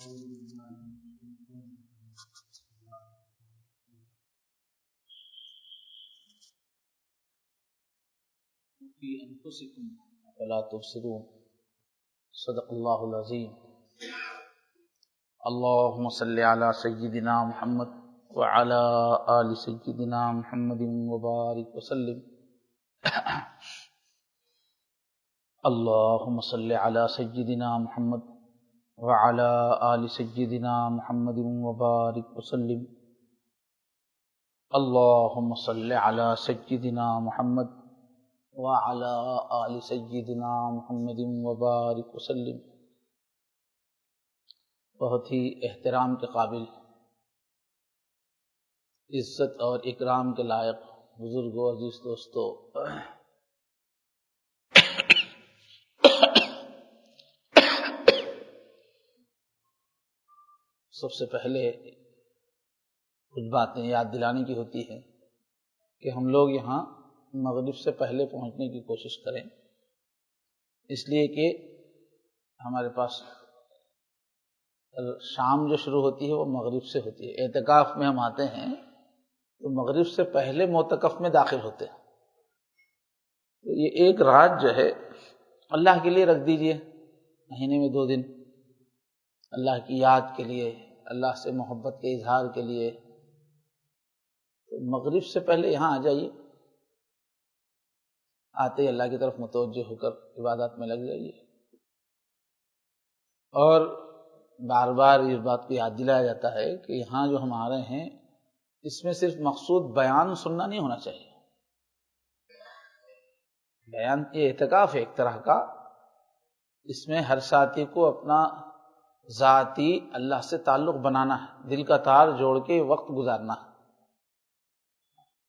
فی انفسکم فلا تبصرون صدق اللہ العظیم۔ اللہم صلی علی سیدنا محمد وعلی آل سیدنا محمد وبارک وسلم۔ اللہم صلی علی سیدنا محمد وعلی آل سیدنا محمد وبارک وسلم۔ اللہم صلی علی سیدنا محمد وعلی آل سیدنا محمد وبارک وسلم۔ بہت ہی احترام کے قابل، عزت اور اکرام کے لائق بزرگوں، عزیز دوستو، سب سے پہلے کچھ باتیں یاد دلانے کی ہوتی ہے کہ ہم لوگ یہاں مغرب سے پہلے پہنچنے کی کوشش کریں، اس لیے کہ ہمارے پاس شام جو شروع ہوتی ہے وہ مغرب سے ہوتی ہے۔ اعتکاف میں ہم آتے ہیں تو مغرب سے پہلے معتکف میں داخل ہوتے ہیں، تو یہ ایک رات جو ہے اللہ کے لیے رکھ دیجئے، مہینے میں 2 دن اللہ کی یاد کے لیے، اللہ سے محبت کے اظہار کے لیے، تو مغرب سے پہلے یہاں آ جائیے، آتے ہی اللہ کی طرف متوجہ ہو کر عبادات میں لگ جائیے۔ اور بار بار اس بات کو یاد دلایا جاتا ہے کہ یہاں جو ہم آ رہے ہیں اس میں صرف مقصود بیان سننا نہیں ہونا چاہیے۔ بیان یہ اعتکاف ہے ایک طرح کا، اس میں ہر ساتھی کو اپنا ذاتی اللہ سے تعلق بنانا ہے، دل کا تار جوڑ کے وقت گزارنا ہے۔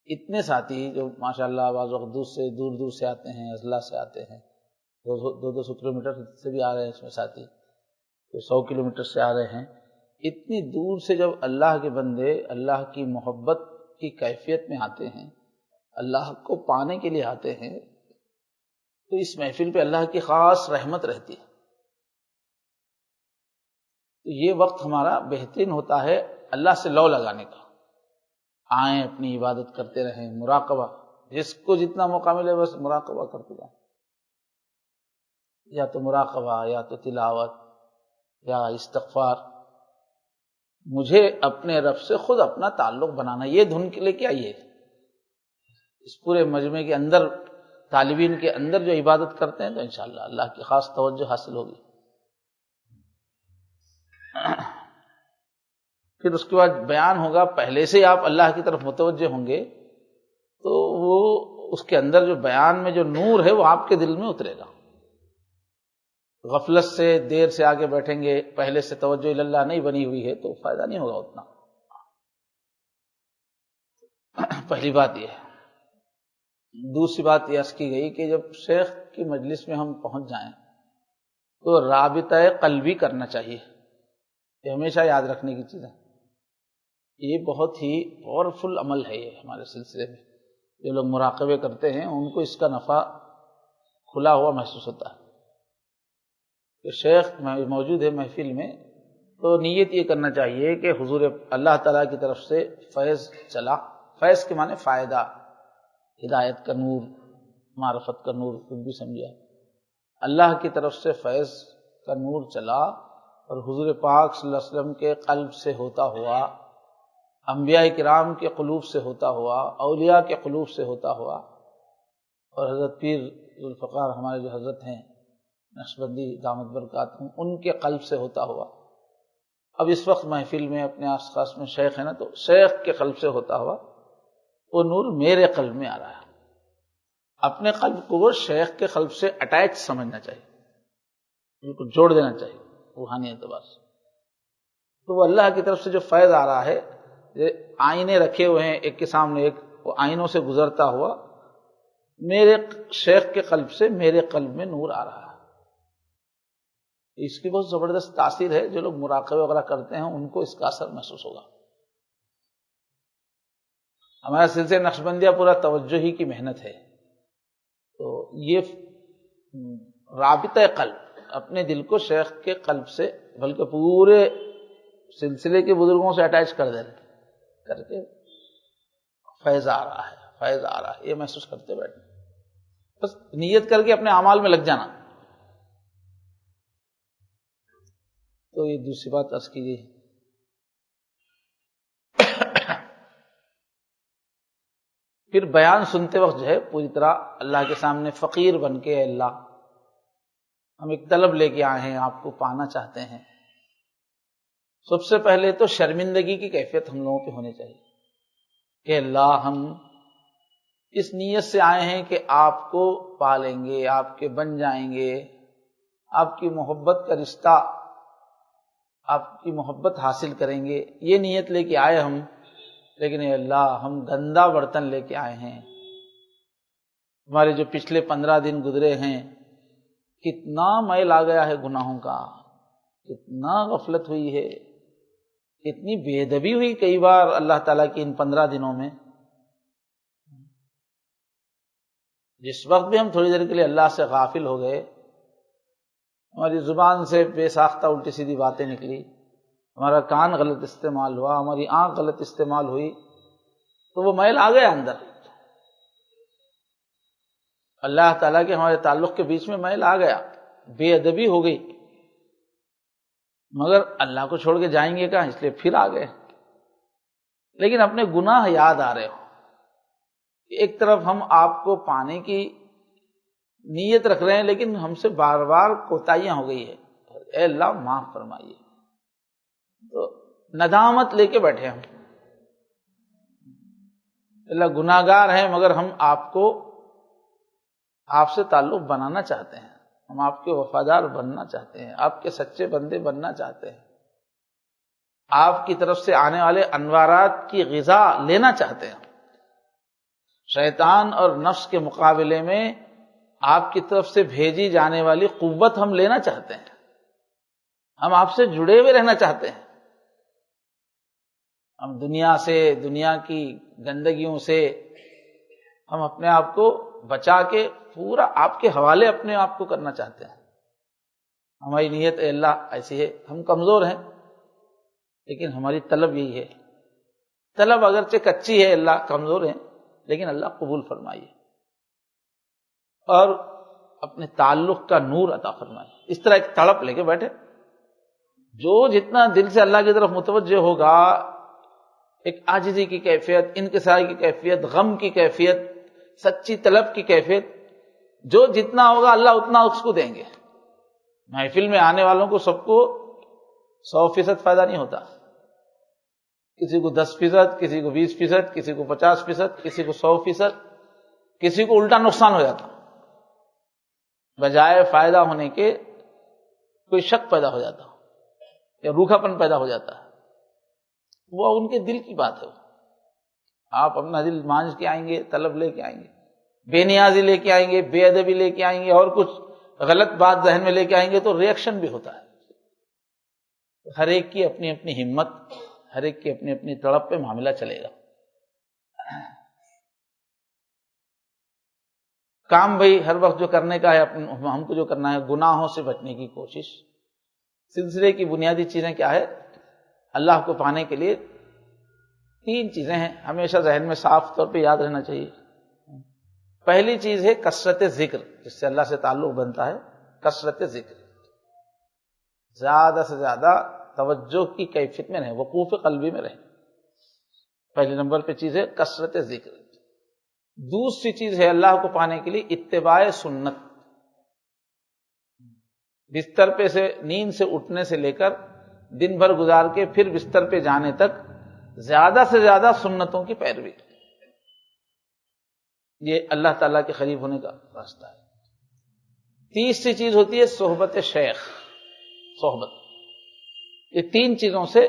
اتنے ساتھی جو ماشاءاللہ بعض وقت دور دور سے آتے ہیں، اضلاع سے آتے ہیں، 200 کلومیٹر سے بھی آ رہے ہیں، اس میں ساتھی 100 کلومیٹر سے آ رہے ہیں۔ اتنی دور سے جب اللہ کے بندے اللہ کی محبت کی کیفیت میں آتے ہیں، اللہ کو پانے کے لیے آتے ہیں، تو اس محفل پہ اللہ کی خاص رحمت رہتی ہے۔ تو یہ وقت ہمارا بہترین ہوتا ہے اللہ سے لو لگانے کا۔ آئیں اپنی عبادت کرتے رہیں، مراقبہ، جس کو جتنا موقع ملے بس مراقبہ کرتے جائیں، یا تو مراقبہ، یا تو تلاوت، یا استغفار۔ مجھے اپنے رب سے خود اپنا تعلق بنانا، یہ دھن کے لے کے آئیے۔ اس پورے مجمع کے اندر، طالبین کے اندر جو عبادت کرتے ہیں تو انشاءاللہ اللہ کی خاص توجہ حاصل ہوگی۔ پھر اس کے بعد بیان ہوگا، پہلے سے آپ اللہ کی طرف متوجہ ہوں گے تو وہ اس کے اندر جو بیان میں جو نور ہے وہ آپ کے دل میں اترے گا۔ غفلت سے دیر سے آگے بیٹھیں گے، پہلے سے توجہ اللہ نہیں بنی ہوئی ہے تو فائدہ نہیں ہوگا اتنا۔ پہلی بات یہ ہے۔ دوسری بات یہ عرض کی گئی کہ جب شیخ کی مجلس میں ہم پہنچ جائیں تو رابطہ قلبی کرنا چاہیے، یہ ہمیشہ یاد رکھنے کی چیز ہے۔ یہ بہت ہی پاورفل عمل ہے یہ ہمارے سلسلے میں۔ جو لوگ مراقبے کرتے ہیں ان کو اس کا نفع کھلا ہوا محسوس ہوتا ہے کہ شیخ موجود ہے محفل میں، تو نیت یہ کرنا چاہیے کہ حضور اللہ تعالیٰ کی طرف سے فیض چلا۔ فیض کے معنی فائدہ، ہدایت کا نور، معرفت کا نور، کچھ بھی سمجھا۔ اللہ کی طرف سے فیض کا نور چلا اور حضور پاک صلی اللہ علیہ وسلم کے قلب سے ہوتا ہوا، انبیاء کرام کے قلوب سے ہوتا ہوا، اولیاء کے قلوب سے ہوتا ہوا، اور حضرت پیر ذوالفقار ہمارے جو حضرت ہیں نقشبندی دامت برکاتہم، ان کے قلب سے ہوتا ہوا۔ اب اس وقت محفل میں اپنے آس پاس میں شیخ ہے نا، تو شیخ کے قلب سے ہوتا ہوا وہ نور میرے قلب میں آ رہا ہے۔ اپنے قلب کو وہ شیخ کے قلب سے اٹیچ سمجھنا چاہیے، بالکل جوڑ دینا چاہیے روحانی اعتبار سے۔ تو وہ اللہ کی طرف سے جو فیض آ رہا ہے، آئینے رکھے ہوئے ہیں ایک کے سامنے ایک، وہ آئینوں سے گزرتا ہوا میرے شیخ کے قلب سے میرے قلب میں نور آ رہا ہے۔ اس کی بہت زبردست تاثیر ہے، جو لوگ مراقبہ وغیرہ کرتے ہیں ان کو اس کا اثر محسوس ہوگا۔ ہمارا سلسلہ نقشبندیہ پورا توجہ ہی کی محنت ہے، تو یہ رابطہ قلب، اپنے دل کو شیخ کے قلب سے، بلکہ پورے سلسلے کے بزرگوں سے اٹیچ کر دے رہے کر کے فیض آ رہا ہے، فیض آ رہا ہے، یہ محسوس کرتے بیٹھے، بس نیت کر کے اپنے اعمال میں لگ جانا۔ تو یہ دوسری بات عرض کی گئی۔ پھر بیان سنتے وقت جو ہے پوری طرح اللہ کے سامنے فقیر بن کے، اے اللہ ہم ایک طلب لے کے آئے ہیں، آپ کو پانا چاہتے ہیں۔ سب سے پہلے تو شرمندگی کی کیفیت ہم لوگوں پہ ہونی چاہیے کہ اللہ ہم اس نیت سے آئے ہیں کہ آپ کو پالیں گے، آپ کے بن جائیں گے، آپ کی محبت کا رشتہ، آپ کی محبت حاصل کریں گے، یہ نیت لے کے آئے ہم، لیکن اے اللہ ہم گندا برتن لے کے آئے ہیں۔ ہمارے جو پچھلے 15 دن گزرے ہیں، کتنا میل آ گیا ہے گناہوں کا، کتنا غفلت ہوئی ہے، اتنی بے ادبی ہوئی کئی بار اللہ تعالیٰ کی ان 15 دنوں میں۔ جس وقت بھی ہم تھوڑی دیر کے لیے اللہ سے غافل ہو گئے، ہماری زبان سے بے ساختہ الٹی سیدھی باتیں نکلی، ہمارا کان غلط استعمال ہوا، ہماری آنکھ غلط استعمال ہوئی، تو وہ میل آ گیا اندر، اللہ تعالیٰ کے ہمارے تعلق کے بیچ میں میل آ گیا، بے ادبی ہو گئی، مگر اللہ کو چھوڑ کے جائیں گے کہاں، اس لیے پھر آ گئے۔ لیکن اپنے گناہ یاد آ رہے ہو، ایک طرف ہم آپ کو پانے کی نیت رکھ رہے ہیں، لیکن ہم سے بار بار کوتاہیاں ہو گئی ہے، اے اللہ معاف فرمائیے، تو ندامت لے کے بیٹھے ہم، اللہ گناہگار ہیں، مگر ہم آپ سے تعلق بنانا چاہتے ہیں، ہم آپ کے وفادار بننا چاہتے ہیں، آپ کے سچے بندے بننا چاہتے ہیں، آپ کی طرف سے آنے والے انوارات کی غذا لینا چاہتے ہیں، شیطان اور نفس کے مقابلے میں آپ کی طرف سے بھیجی جانے والی قوت ہم لینا چاہتے ہیں، ہم آپ سے جڑے ہوئے رہنا چاہتے ہیں، ہم دنیا سے، دنیا کی گندگیوں سے ہم اپنے آپ کو بچا کے پورا آپ کے حوالے اپنے آپ کو کرنا چاہتے ہیں۔ ہماری نیت اے اللہ ایسی ہے، ہم کمزور ہیں لیکن ہماری طلب یہی ہے، طلب اگرچہ کچی ہے، اللہ کمزور ہیں لیکن اللہ قبول فرمائیے اور اپنے تعلق کا نور عطا فرمائیے۔ اس طرح ایک تڑپ لے کے بیٹھے، جو جتنا دل سے اللہ کی طرف متوجہ ہوگا، ایک عاجزی کی کیفیت، انکساری کی کیفیت، غم کی کیفیت، سچی طلب کی کیفیت، جو جتنا ہوگا اللہ اتنا اس کو دیں گے۔ محفل میں آنے والوں کو سب کو 100% فائدہ نہیں ہوتا، کسی کو 10%، کسی کو 20%، کسی کو 50%، کسی کو 100%، کسی کو الٹا نقصان ہو جاتا، بجائے فائدہ ہونے کے کوئی شک پیدا ہو جاتا یا روکھا پن پیدا ہو جاتا ہے۔ وہ ان کے دل کی بات ہے، آپ اپنا دل مانج کے آئیں گے، طلب لے کے آئیں گے، بے نیازی لے کے آئیں گے، بے ادبی لے کے آئیں گے، اور کچھ غلط بات ذہن میں لے کے آئیں گے تو ریئیکشن بھی ہوتا ہے۔ ہر ایک کی اپنی اپنی ہمت، ہر ایک کی اپنی اپنی تڑپ پہ معاملہ چلے گا۔ کام بھائی ہر وقت جو کرنے کا ہے، ہم کو جو کرنا ہے، گناہوں سے بچنے کی کوشش۔ سلسلے کی بنیادی چیزیں کیا ہے؟ اللہ کو پانے کے لیے 3 چیزیں ہیں، ہمیشہ ذہن میں صاف طور پہ یاد رہنا چاہیے۔ پہلی چیز ہے کثرت ذکر، جس سے اللہ سے تعلق بنتا ہے، کثرت ذکر، زیادہ سے زیادہ توجہ کی کیفیت میں رہیں، وقوف قلبی میں رہیں۔ پہلے نمبر پہ چیز ہے کثرت ذکر۔ دوسری چیز ہے اللہ کو پانے کے لیے اتباع سنت، بستر پہ سے نیند سے اٹھنے سے لے کر دن بھر گزار کے پھر بستر پہ جانے تک زیادہ سے زیادہ سنتوں کی پیروی، یہ اللہ تعالیٰ کے قریب ہونے کا راستہ ہے۔ تیسری چیز ہوتی ہے صحبت شیخ، صحبت، یہ 3 چیزوں سے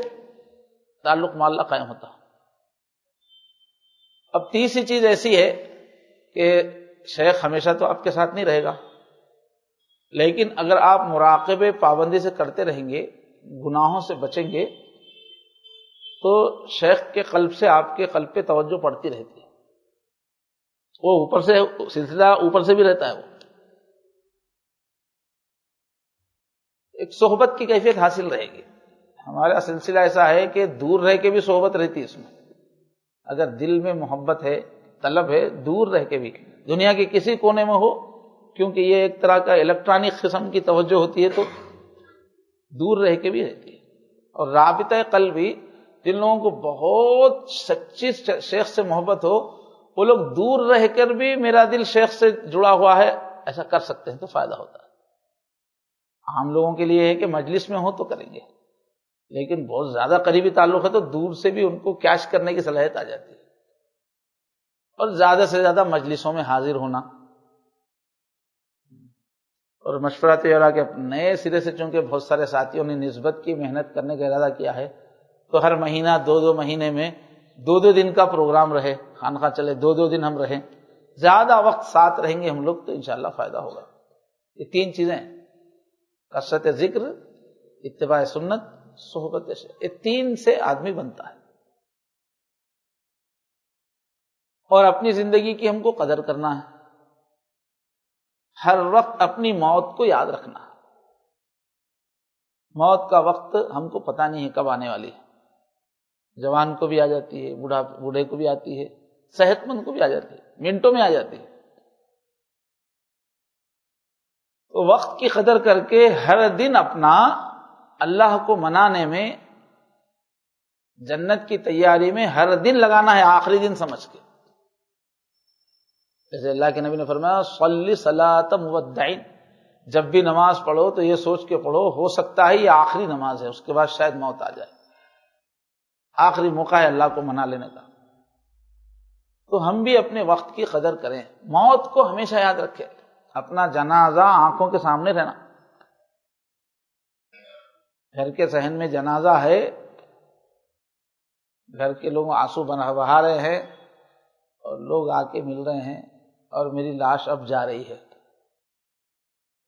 تعلق معلّہ قائم ہوتا ہے۔ اب تیسری چیز ایسی ہے کہ شیخ ہمیشہ تو آپ کے ساتھ نہیں رہے گا، لیکن اگر آپ مراقبے پابندی سے کرتے رہیں گے، گناہوں سے بچیں گے، تو شیخ کے قلب سے آپ کے قلب پہ توجہ پڑتی رہتی ہے، وہ اوپر سے سلسلہ اوپر سے بھی رہتا ہے، وہ ایک صحبت کی کیفیت حاصل رہے گی۔ ہمارا سلسلہ ایسا ہے کہ دور رہ کے بھی صحبت رہتی ہے اس میں. اگر دل میں محبت ہے، طلب ہے، دور رہ کے بھی دنیا کے کسی کونے میں ہو، کیونکہ یہ ایک طرح کا الیکٹرانک قسم کی توجہ ہوتی ہے تو دور رہ کے بھی رہتی ہے. اور رابطہ قلبی، جن لوگوں کو بہت سچی شیخ سے محبت ہو، وہ لوگ دور رہ کر بھی میرا دل شیخ سے جڑا ہوا ہے ایسا کر سکتے ہیں تو فائدہ ہوتا ہے. عام لوگوں کے لیے ہے کہ مجلس میں ہو تو کریں گے، لیکن بہت زیادہ قریبی تعلق ہے تو دور سے بھی ان کو کیچ کرنے کی صلاحیت آ جاتی ہے. اور زیادہ سے زیادہ مجلسوں میں حاضر ہونا. اور مشورہ تو یہ رہا کہ نئے سرے سے چونکہ بہت سارے ساتھیوں نے نسبت کی محنت کرنے کا ارادہ کیا ہے، تو ہر مہینہ 2 مہینے میں 2 دن کا پروگرام رہے، خانقاہ چلے، 2 دن ہم رہیں، زیادہ وقت ساتھ رہیں گے ہم لوگ تو انشاءاللہ فائدہ ہوگا. یہ 3 چیزیں ہیں، کثرت ذکر، اتباع سنت، صحبت شیخ. یہ 3 سے آدمی بنتا ہے. اور اپنی زندگی کی ہم کو قدر کرنا ہے، ہر وقت اپنی موت کو یاد رکھنا ہے. موت کا وقت ہم کو پتہ نہیں ہے کب آنے والی ہے. جوان کو بھی آ جاتی ہے، بوڑھے کو بھی آتی ہے، صحت مند کو بھی آ جاتی ہے، منٹوں میں آ جاتی ہے. تو وقت کی قدر کر کے ہر دن اپنا اللہ کو منانے میں، جنت کی تیاری میں ہر دن لگانا ہے، آخری دن سمجھ کے. جیسے اللہ کے نبی نے فرمایا صلی صلاۃ مودع، جب بھی نماز پڑھو تو یہ سوچ کے پڑھو ہو سکتا ہے یہ آخری نماز ہے، اس کے بعد شاید موت آ جائے، آخری موقع ہے اللہ کو منا لینے کا. تو ہم بھی اپنے وقت کی قدر کریں، موت کو ہمیشہ یاد رکھیں. اپنا جنازہ آنکھوں کے سامنے رہنا. گھر کے صحن میں جنازہ ہے، گھر کے لوگ آنسو بہا رہے ہیں اور لوگ آ کے مل رہے ہیں اور میری لاش اب جا رہی ہے.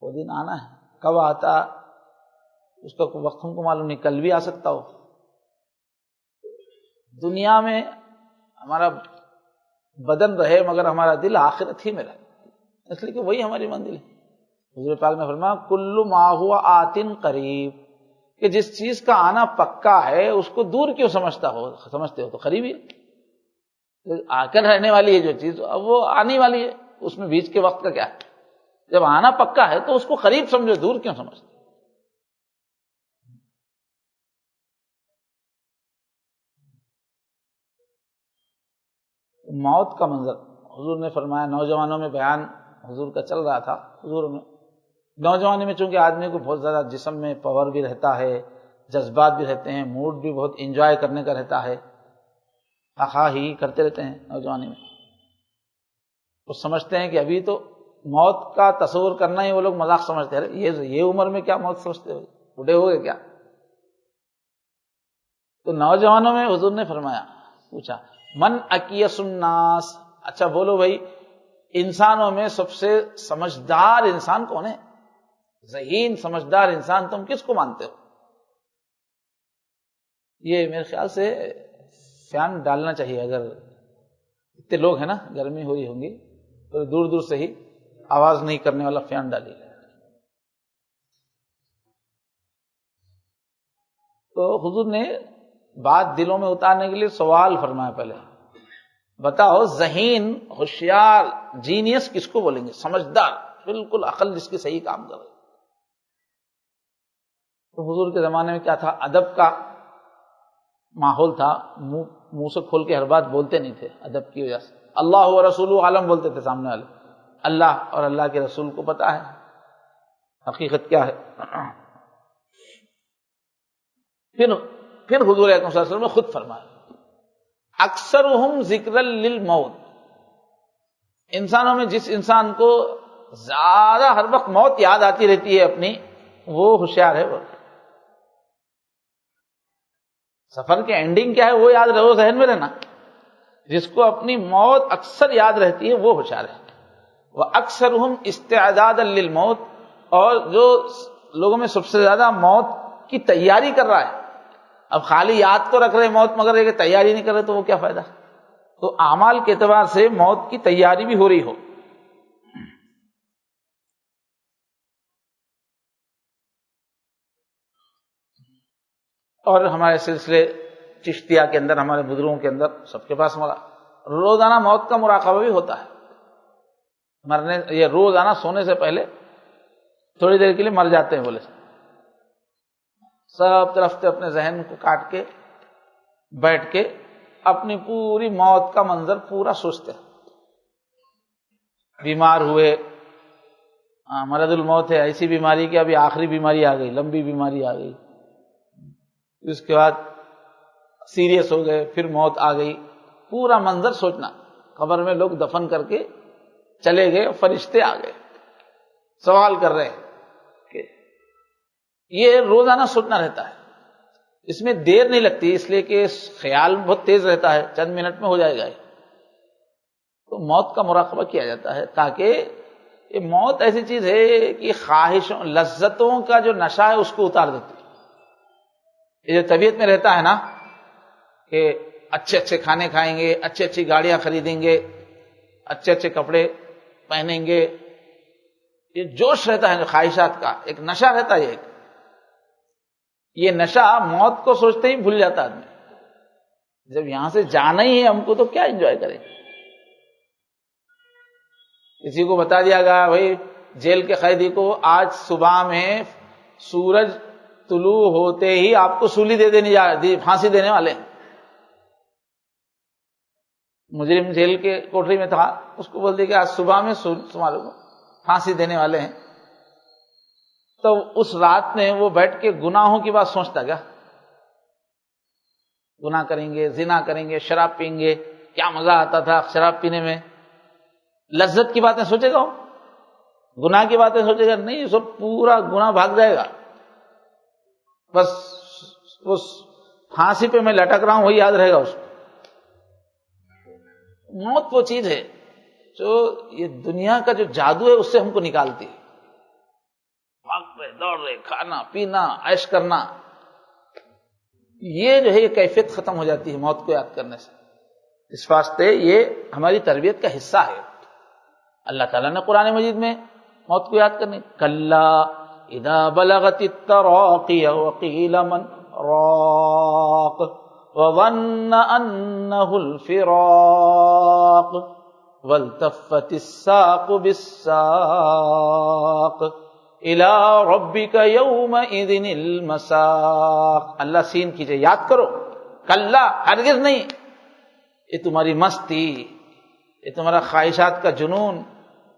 وہ دن آنا ہے، کب آتا اس کا کوئی وقت ہم کو معلوم نہیں، کل بھی آ سکتا ہو. دنیا میں ہمارا بدن رہے مگر ہمارا دل آخرت ہی میں رہے، اس لیے کہ وہی ہماری منزل ہے. حضور پاک نے فرمایا کل ما ہوا آت قریب، کہ جس چیز کا آنا پکا ہے اس کو دور کیوں سمجھتے ہو، تو قریب ہی ہے. آ کر رہنے والی ہے جو چیز اب وہ آنے والی ہے، اس میں بیچ کے وقت کا کیا ہے. جب آنا پکا ہے تو اس کو قریب سمجھو، دور کیوں سمجھتے. موت کا منظر حضور نے فرمایا، نوجوانوں میں بیان حضور کا چل رہا تھا. حضور میں نوجوانی میں چونکہ آدمی کو بہت زیادہ جسم میں پاور بھی رہتا ہے، جذبات بھی رہتے ہیں، موڈ بھی بہت انجوائے کرنے کا رہتا ہے، خواہ ہی کرتے رہتے ہیں نوجوانی میں. وہ سمجھتے ہیں کہ ابھی تو موت کا تصور کرنا ہی وہ لوگ مذاق سمجھتے ہیں. یہ عمر میں کیا موت سمجھتے ہو، بوڑھے ہو گئے کیا. تو نوجوانوں میں حضور نے فرمایا، پوچھا من اکیس الناس، اچھا بولو بھائی انسانوں میں سب سے سمجھدار انسان کون ہے، ذہین سمجھدار انسان تم کس کو مانتے ہو. یہ میرے خیال سے فین ڈالنا چاہیے، اگر اتنے لوگ ہیں نا، گرمی ہوئی ہوں گی تو دور دور سے ہی آواز نہیں کرنے والا فین ڈالیے. تو حضور نے بات دلوں میں اتارنے کے لیے سوال فرمایا، پہلے بتاؤ ذہین، ہوشیار، جینیس کس کو بولیں گے، سمجھدار، بالکل عقل جس کی صحیح کام کر رہی. تو حضور کے زمانے میں کیا تھا، ادب کا ماحول تھا، منہ سے کھول کے ہر بات بولتے نہیں تھے. ادب کی وجہ سے اللہ و رسول عالم بولتے تھے سامنے والے، اللہ اور اللہ کے رسول کو پتا ہے حقیقت کیا ہے. پھر حضور اکرم صلی اللہ علیہ وسلم نے خود فرمایا اکثرہم ذکرا للموت، انسانوں میں جس انسان کو زیادہ ہر وقت موت یاد آتی رہتی ہے اپنی، وہ ہوشیار ہے. وہ سفر کے اینڈنگ کیا ہے وہ یاد رہو، ذہن میں رہنا. جس کو اپنی موت اکثر یاد رہتی ہے وہ ہوشیار ہے. وَأَكْثَرُهُمْ اسْتِعْدَادًا لِلْمَوْتِ، اور جو لوگوں میں سب سے زیادہ موت کی تیاری کر رہا ہے. اب خالی یاد تو رکھ رہے موت مگر یہ کہ تیاری نہیں کر رہے تو وہ کیا فائدہ. تو اعمال کے اعتبار سے موت کی تیاری بھی ہو رہی ہو. اور ہمارے سلسلے چشتیہ کے اندر، ہمارے بزرگوں کے اندر، سب کے پاس روزانہ موت کا مراقبہ بھی ہوتا ہے. یہ روزانہ سونے سے پہلے تھوڑی دیر کے لیے مر جاتے ہیں، بولے سب طرف سے اپنے ذہن کو کاٹ کے بیٹھ کے اپنی پوری موت کا منظر پورا سوچتے ہیں. بیمار ہوئے، مرض الموت ہے، ایسی بیماری کہ ابھی آخری بیماری آ گئی، لمبی بیماری آ گئی، اس کے بعد سیریس ہو گئے، پھر موت آ گئی، پورا منظر سوچنا. قبر میں لوگ دفن کر کے چلے گئے، فرشتے آ گئے، سوال کر رہے ہیں کہ یہ روزانہ سوچنا رہتا ہے. اس میں دیر نہیں لگتی، اس لیے کہ خیال بہت تیز رہتا ہے، چند منٹ میں ہو جائے گا. تو موت کا مراقبہ کیا جاتا ہے تاکہ یہ موت ایسی چیز ہے کہ خواہشوں، لذتوں کا جو نشہ ہے اس کو اتار دیتی ہے. یہ جو طبیعت میں رہتا ہے نا کہ اچھے اچھے کھانے کھائیں گے، اچھی اچھی گاڑیاں خریدیں گے، اچھے اچھے کپڑے پہنیں گے، یہ جوش رہتا ہے خواہشات کا، ایک نشہ رہتا ہے. یہ نشہ موت کو سوچتے ہی بھول جاتا آدمی. جب یہاں سے جانا ہی ہے ہم کو تو کیا انجوائے کریں. کسی کو بتا دیا گیا بھائی جیل کے قیدی کو آج صبح میں سورج طلوع ہوتے ہی آپ کو سولی دے دینی پھانسی دینے والے ہیں. مجرم جیل کے کوٹری میں تھا، اس کو بول دیا کہ آج صبح میں تمہارے کو پھانسی دینے والے ہیں. تو اس رات میں وہ بیٹھ کے گناہوں کی بات سوچتا گیا. گناہ کریں گے، زنا کریں گے، شراب پئیں گے، کیا مزہ آتا تھا شراب پینے میں. لذت کی باتیں سوچے گا، گناہ کی باتیں سوچے گا نہیں، سب پورا گناہ بھاگ جائے گا. بس اس پھانسی پہ میں لٹک رہا ہوں وہی یاد رہے گا اس کو. موت وہ چیز ہے جو یہ دنیا کا جو جادو ہے اس سے ہم کو نکالتی ہے. بھاگ رہے، دوڑ رہے، کھانا پینا، عیش کرنا، یہ جو ہے یہ کیفیت ختم ہو جاتی ہے موت کو یاد کرنے سے. اس واسطے یہ ہماری تربیت کا حصہ ہے. اللہ تعالیٰ نے قرآن مجید میں موت کو یاد کرنے، کلا اذا بلغت التراقی وقیل من راق وظن انہ الفراق والتفت الساق بالساق الی ربک یومئذ المساق. اللہ سین کیجئے، یاد کرو. کلا، ہرگز نہیں، یہ تمہاری مستی، یہ تمہارا خواہشات کا جنون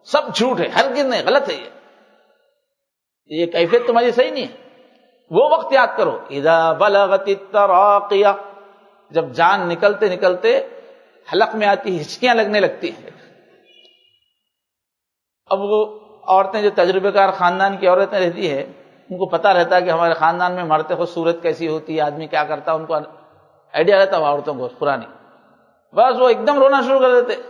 سب جھوٹ ہے، ہرگز نہیں، غلط ہے. یہ کیفیت تمہاری صحیح نہیں ہے. وہ وقت یاد کرو اذا بلغت التراقی، جب جان نکلتے نکلتے حلق میں آتی، ہچکیاں لگنے لگتی ہیں. اب وہ عورتیں جو تجربے کار خاندان کی عورتیں رہتی ہے، ان کو پتا رہتا ہے کہ ہمارے خاندان میں مرتے خود صورت کیسی ہوتی ہے، آدمی کیا کرتا ہے، ان کو آئیڈیا رہتا ہے عورتوں کو پرانی. بس وہ ایک دم رونا شروع کر دیتے.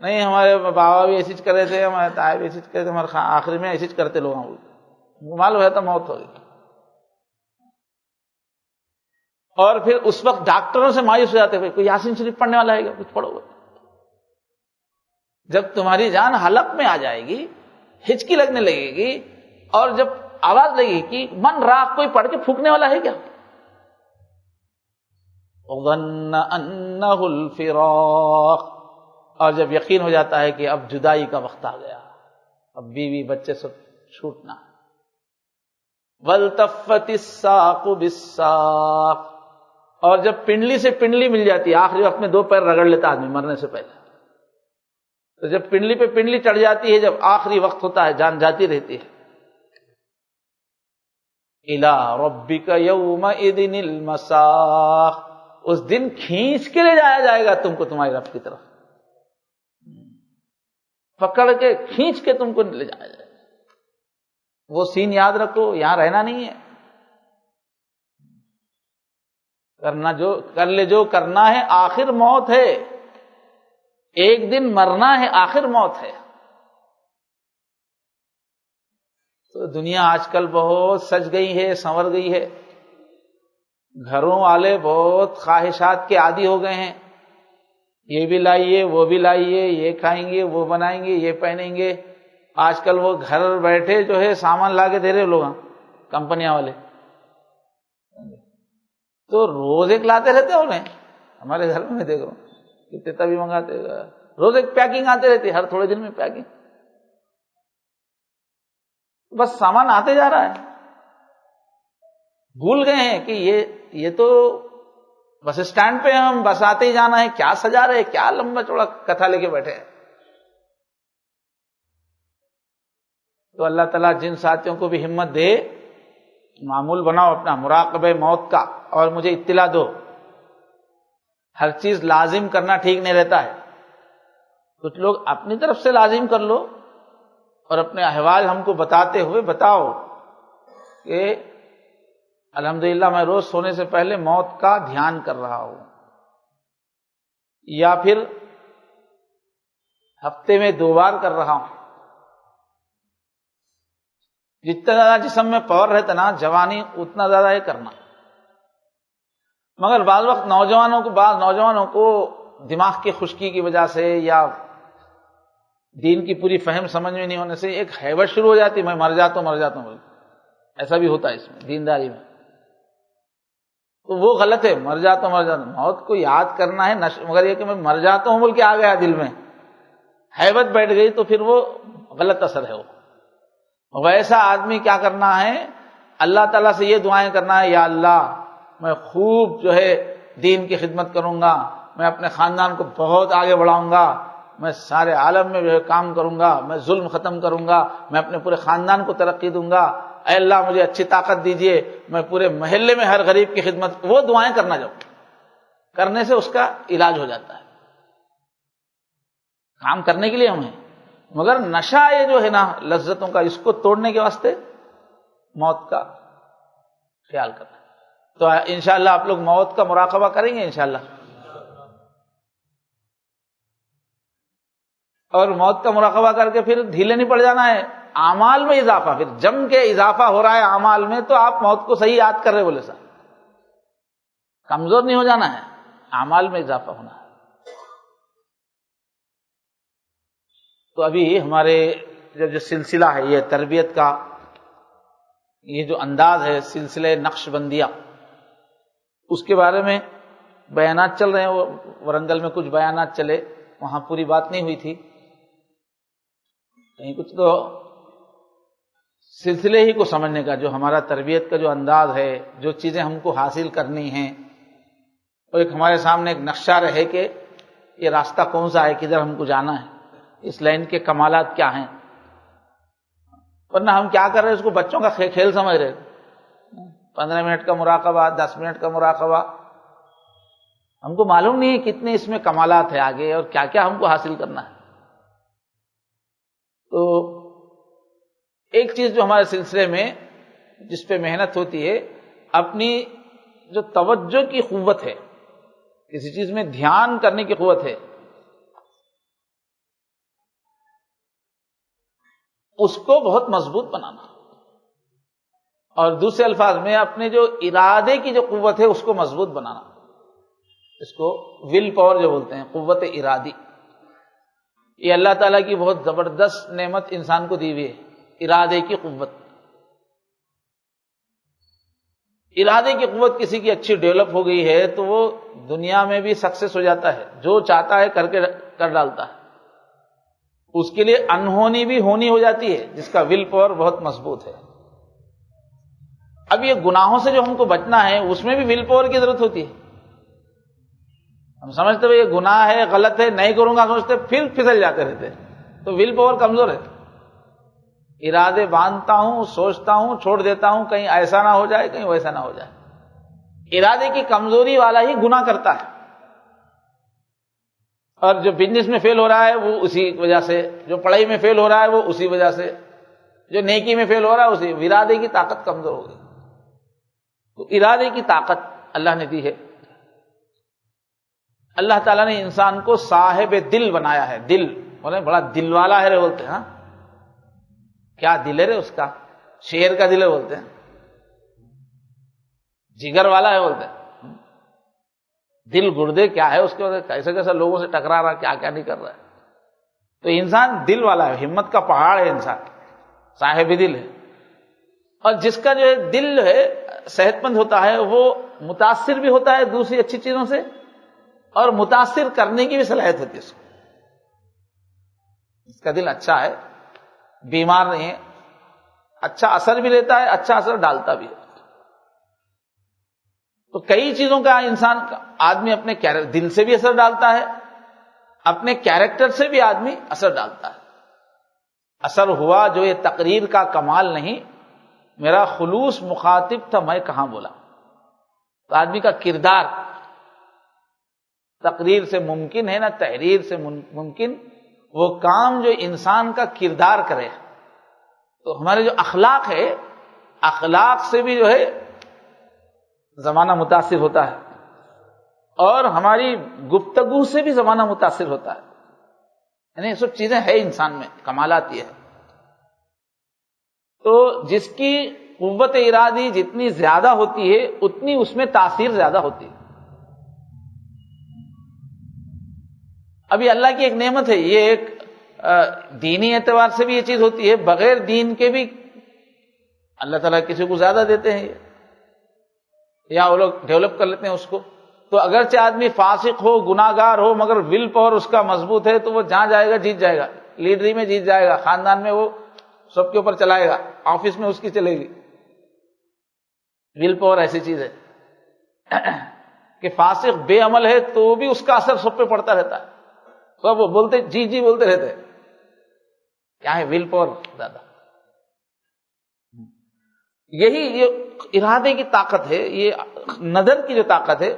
نہیں ہمارے بابا بھی ایسی کر رہے تھے، ہمارے تائے بھی ایسی کرتے تھے، ہمارے آخری میں ایسی کرتے لوگ، معلوم ہوا تھا موت ہوگی. اور پھر اس وقت ڈاکٹروں سے مایوس ہو جاتے، کوئی یاسین شریف پڑھنے والا ہے گا، کچھ پڑھو. جب تمہاری جان حلق میں آ جائے گی، ہچکی لگنے لگے گی، اور جب آواز لگے کہ من راق، کوئی پڑھ کے پھونکنے والا ہے کیا. وظن انہ الفراق، اور جب یقین ہو جاتا ہے کہ اب جدائی کا وقت آ گیا، اب بیوی بچے سب چھوٹنا. والتفت الساق بالساق، اور جب پنڈلی سے پنڈلی مل جاتی ہے، آخری وقت میں دو پیر رگڑ لیتا آدمی مرنے سے پہلے. تو جب پنڈلی پہ پنڈلی چڑھ جاتی ہے، جب آخری وقت ہوتا ہے، جان جاتی رہتی ہے، الی ربک یومئذ المساق، اس دن کھینچ کے لے جایا جائے گا تم کو تمہاری رب کی طرف، پکڑ کے کھینچ کے تم کو لے جایا جائے گا. وہ سین یاد رکھو، یہاں رہنا نہیں ہے. کرنا جو کر لے، جو کرنا ہے، آخر موت ہے. ایک دن مرنا ہے، آخر موت ہے. تو دنیا آج کل بہت سج گئی ہے، سنور گئی ہے. گھروں والے بہت خواہشات کے عادی ہو گئے ہیں. یہ بھی لائیے، وہ بھی لائیے، یہ کھائیں گے، وہ بنائیں گے، یہ پہنیں گے. آج کل وہ گھر بیٹھے جو ہے سامان لا کے دے رہے لوگ، کمپنیاں والے. تو روز ایک لاتے رہتے ہیں انہیں. ہمارے گھر میں دیکھ رہا ہوں کتنے تبھی منگاتے، روز ایک پیکنگ آتے رہتی ہے، ہر تھوڑے دن میں پیکنگ. بس سامان آتے جا رہا ہے. بھول گئے ہیں کہ یہ تو بس اسٹینڈ پہ ہم بس آتے ہی جانا ہے، کیا سجا رہے، کیا لمبا چوڑا کتھا لے کے بیٹھے ہیں. تو اللہ تعالیٰ جن ساتھیوں کو بھی ہمت دے، معمول بناؤ اپنا مراقبہ موت کا، اور مجھے اطلاع دو. ہر چیز لازم کرنا ٹھیک نہیں رہتا ہے. کچھ لوگ اپنی طرف سے لازم کر لو اور اپنے احوال ہم کو بتاتے ہوئے بتاؤ کہ الحمدللہ میں روز سونے سے پہلے موت کا دھیان کر رہا ہوں، یا پھر ہفتے میں 2 بار کر رہا ہوں. جتنا زیادہ جسم میں پاور رہتا نا جوانی، اتنا زیادہ یہ کرنا. مگر بعض وقت بعض نوجوانوں کو دماغ کی خشکی کی وجہ سے یا دین کی پوری فہم سمجھ میں نہیں ہونے سے ایک ہیبت شروع ہو جاتی، میں مر جاتا ہوں. ایسا بھی ہوتا ہے اس میں دینداری میں. تو وہ غلط ہے. مر جاتا ہوں موت کو یاد کرنا ہے، مگر یہ کہ میں مر جاتا ہوں بول کے آ گیا دل میں، ہیبت بیٹھ گئی، تو پھر وہ غلط اثر ہے. وہ ویسا آدمی کیا کرنا ہے، اللہ تعالیٰ سے یہ دعائیں کرنا ہے، یا اللہ میں خوب دین کی خدمت کروں گا، میں اپنے خاندان کو بہت آگے بڑھاؤں گا، میں سارے عالم میں کام کروں گا، میں ظلم ختم کروں گا، میں اپنے پورے خاندان کو ترقی دوں گا، اے اللہ مجھے اچھی طاقت دیجئے، میں پورے محلے میں ہر غریب کی خدمت. وہ دعائیں کرنا، جب کرنے سے اس کا علاج ہو جاتا ہے. کام کرنے کے لیے ہمیں، مگر نشہ یہ جو ہے نا لذتوں کا، اس کو توڑنے کے واسطے موت کا خیال کرنا. تو انشاءاللہ آپ لوگ موت کا مراقبہ کریں گے انشاءاللہ. اور موت کا مراقبہ کر کے پھر ڈھیلے نہیں پڑ جانا ہے. اعمال میں اضافہ، پھر جم کے اضافہ ہو رہا ہے اعمال میں، تو آپ موت کو صحیح یاد کر رہے بولے سا، کمزور نہیں ہو جانا ہے، اعمال میں اضافہ ہونا ہے. تو ابھی ہمارے جو سلسلہ ہے یہ تربیت کا، یہ جو انداز ہے سلسلہ نقش بندیہ، اس کے بارے میں بیانات چل رہے ہیں. وہ ورنگل میں کچھ بیانات چلے، وہاں پوری بات نہیں ہوئی تھی، کہیں کچھ تو سلسلے ہی کو سمجھنے کا، جو ہمارا تربیت کا جو انداز ہے، جو چیزیں ہم کو حاصل کرنی ہیں، اور ایک ہمارے سامنے ایک نقشہ رہے کہ یہ راستہ کون سا ہے، کدھر ہم کو جانا ہے، اس لائن کے کمالات کیا ہیں. ورنہ ہم کیا کر رہے ہیں، اس کو بچوں کا کھیل سمجھ رہے. 15 منٹ کا مراقبہ، 10 منٹ کا مراقبہ، ہم کو معلوم نہیں ہے کتنے اس میں کمالات ہیں آگے، اور کیا کیا ہم کو حاصل کرنا ہے. تو ایک چیز جو ہمارے سلسلے میں جس پہ محنت ہوتی ہے، اپنی جو توجہ کی قوت ہے، کسی چیز میں دھیان کرنے کی قوت ہے، اس کو بہت مضبوط بنانا. اور دوسرے الفاظ میں اپنے جو ارادے کی جو قوت ہے اس کو مضبوط بنانا. اس کو ول پاور جو بولتے ہیں، قوت ارادی. یہ اللہ تعالیٰ کی بہت زبردست نعمت انسان کو دی ہوئی ہے، ارادے کی قوت. ارادے کی قوت کسی کی اچھی ڈیولپ ہو گئی ہے تو وہ دنیا میں بھی سکسیس ہو جاتا ہے، جو چاہتا ہے کر ڈالتا ہے. اس کے لیے انہونی بھی ہونی ہو جاتی ہے، جس کا ول پاور بہت مضبوط ہے. اب یہ گناہوں سے جو ہم کو بچنا ہے، اس میں بھی ول پاور کی ضرورت ہوتی ہے. ہم سمجھتے ہیں یہ گناہ ہے، غلط ہے، نہیں کروں گا سوچتے، پھر پھسل جاتے رہتے، تو ول پاور کمزور ہے. ارادے باندھتا ہوں، سوچتا ہوں، چھوڑ دیتا ہوں، کہیں ایسا نہ ہو جائے، کہیں ویسا نہ ہو جائے. ارادے کی کمزوری والا ہی گناہ کرتا ہے. اور جو بزنس میں فیل ہو رہا ہے وہ اسی وجہ سے، جو پڑھائی میں فیل ہو رہا ہے وہ اسی وجہ سے، جو نیکی میں فیل ہو رہا ہے اسی. ارادے کی طاقت کمزور ہو گئی. تو ارادے کی طاقت اللہ نے دی ہے. اللہ تعالیٰ نے انسان کو صاحب دل بنایا ہے. دل بولے بڑا دل والا ہے رے بولتے ہیں. ہاں کیا دل ہے رے اس کا، شیر کا دل ہے بولتے ہیں، جگر والا ہے بولتے ہیں. دل گردے کیا ہے اس کے، کیسے کیسے لوگوں سے ٹکرا رہا، کیا کیا نہیں کر رہا ہے. تو انسان دل والا ہے، ہمت کا پہاڑ ہے انسان، صاحب دل ہے. اور جس کا جو ہے دل ہے صحت مند ہوتا ہے وہ متاثر بھی ہوتا ہے دوسری اچھی چیزوں سے، اور متاثر کرنے کی بھی صلاحیت ہوتی ہے اس کو. اس کا دل اچھا ہے، بیمار نہیں ہے، اچھا اثر بھی لیتا ہے، اچھا اثر ڈالتا بھی ہے. تو کئی چیزوں کا انسان آدمی اپنے دل سے بھی اثر ڈالتا ہے، اپنے کیریکٹر سے بھی آدمی اثر ڈالتا ہے. اثر ہوا جو یہ تقریر کا کمال نہیں، میرا خلوص مخاطب تھا میں کہاں بولا. تو آدمی کا کردار تقریر سے ممکن ہے نہ تحریر سے ممکن، وہ کام جو انسان کا کردار کرے. تو ہمارے جو اخلاق ہے، اخلاق سے بھی جو ہے زمانہ متاثر ہوتا ہے، اور ہماری گفتگو سے بھی زمانہ متاثر ہوتا ہے. یعنی یہ سب چیزیں ہے انسان میں، کمالات یہ ہے. تو جس کی قوت ارادی جتنی زیادہ ہوتی ہے اتنی اس میں تاثیر زیادہ ہوتی ہے. ابھی اللہ کی ایک نعمت ہے، یہ ایک دینی اعتبار سے بھی یہ چیز ہوتی ہے، بغیر دین کے بھی اللہ تعالیٰ کسی کو زیادہ دیتے ہیں یا وہ لوگ ڈیولپ کر لیتے ہیں اس کو. تو اگرچہ آدمی فاسق ہو، گناہ گار ہو، مگر ول پاور اس کا مضبوط ہے تو وہ جہاں جائے گا جیت جائے گا، لیڈری میں جیت جائے گا، خاندان میں وہ سب کے اوپر چلائے گا، آفس میں اس کی چلے گی. ول پاور ایسی چیز ہے کہ فاسق بے عمل ہے تو بھی اس کا اثر سب پہ پڑتا رہتا ہے، سب وہ بولتے جی جی بولتے رہتے ہیں. کیا ہے؟ ول پاور زیادہ. یہی یہ ارادے کی طاقت ہے، یہ نظر کی جو طاقت ہے،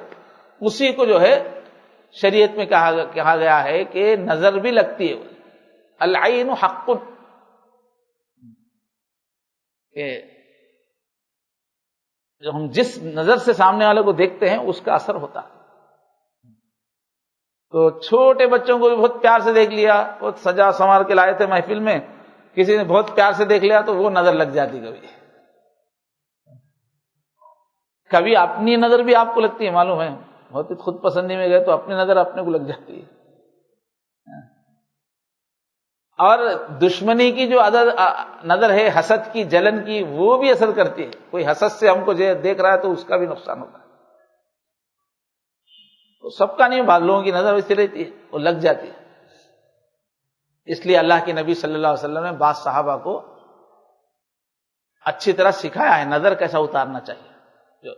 اسی کو جو ہے شریعت میں کہا گیا ہے کہ نظر بھی لگتی ہے. العین حق، کہ جو ہم جس نظر سے سامنے والے کو دیکھتے ہیں اس کا اثر ہوتا ہے. تو چھوٹے بچوں کو بھی بہت پیار سے دیکھ لیا، بہت سجا سنوار کے لائے تھے محفل میں، کسی نے بہت پیار سے دیکھ لیا تو وہ نظر لگ جاتی. کبھی اپنی نظر بھی آپ کو لگتی ہے، معلوم ہے، بہت خود پسندی میں گئے تو اپنی نظر اپنے کو لگ جاتی ہے. اور دشمنی کی جو نظر ہے، حسد کی، جلن کی، وہ بھی اثر کرتی ہے. کوئی حسد سے ہم کو دیکھ رہا ہے تو اس کا بھی نقصان ہوتا ہے. تو سب کا نہیں، بعض لوگوں کی نظر ویسی رہتی ہے، وہ لگ جاتی ہے. اس لیے اللہ کے نبی صلی اللہ علیہ وسلم نے بعض صحابہ کو اچھی طرح سکھایا ہے نظر کیسا اتارنا چاہیے، جو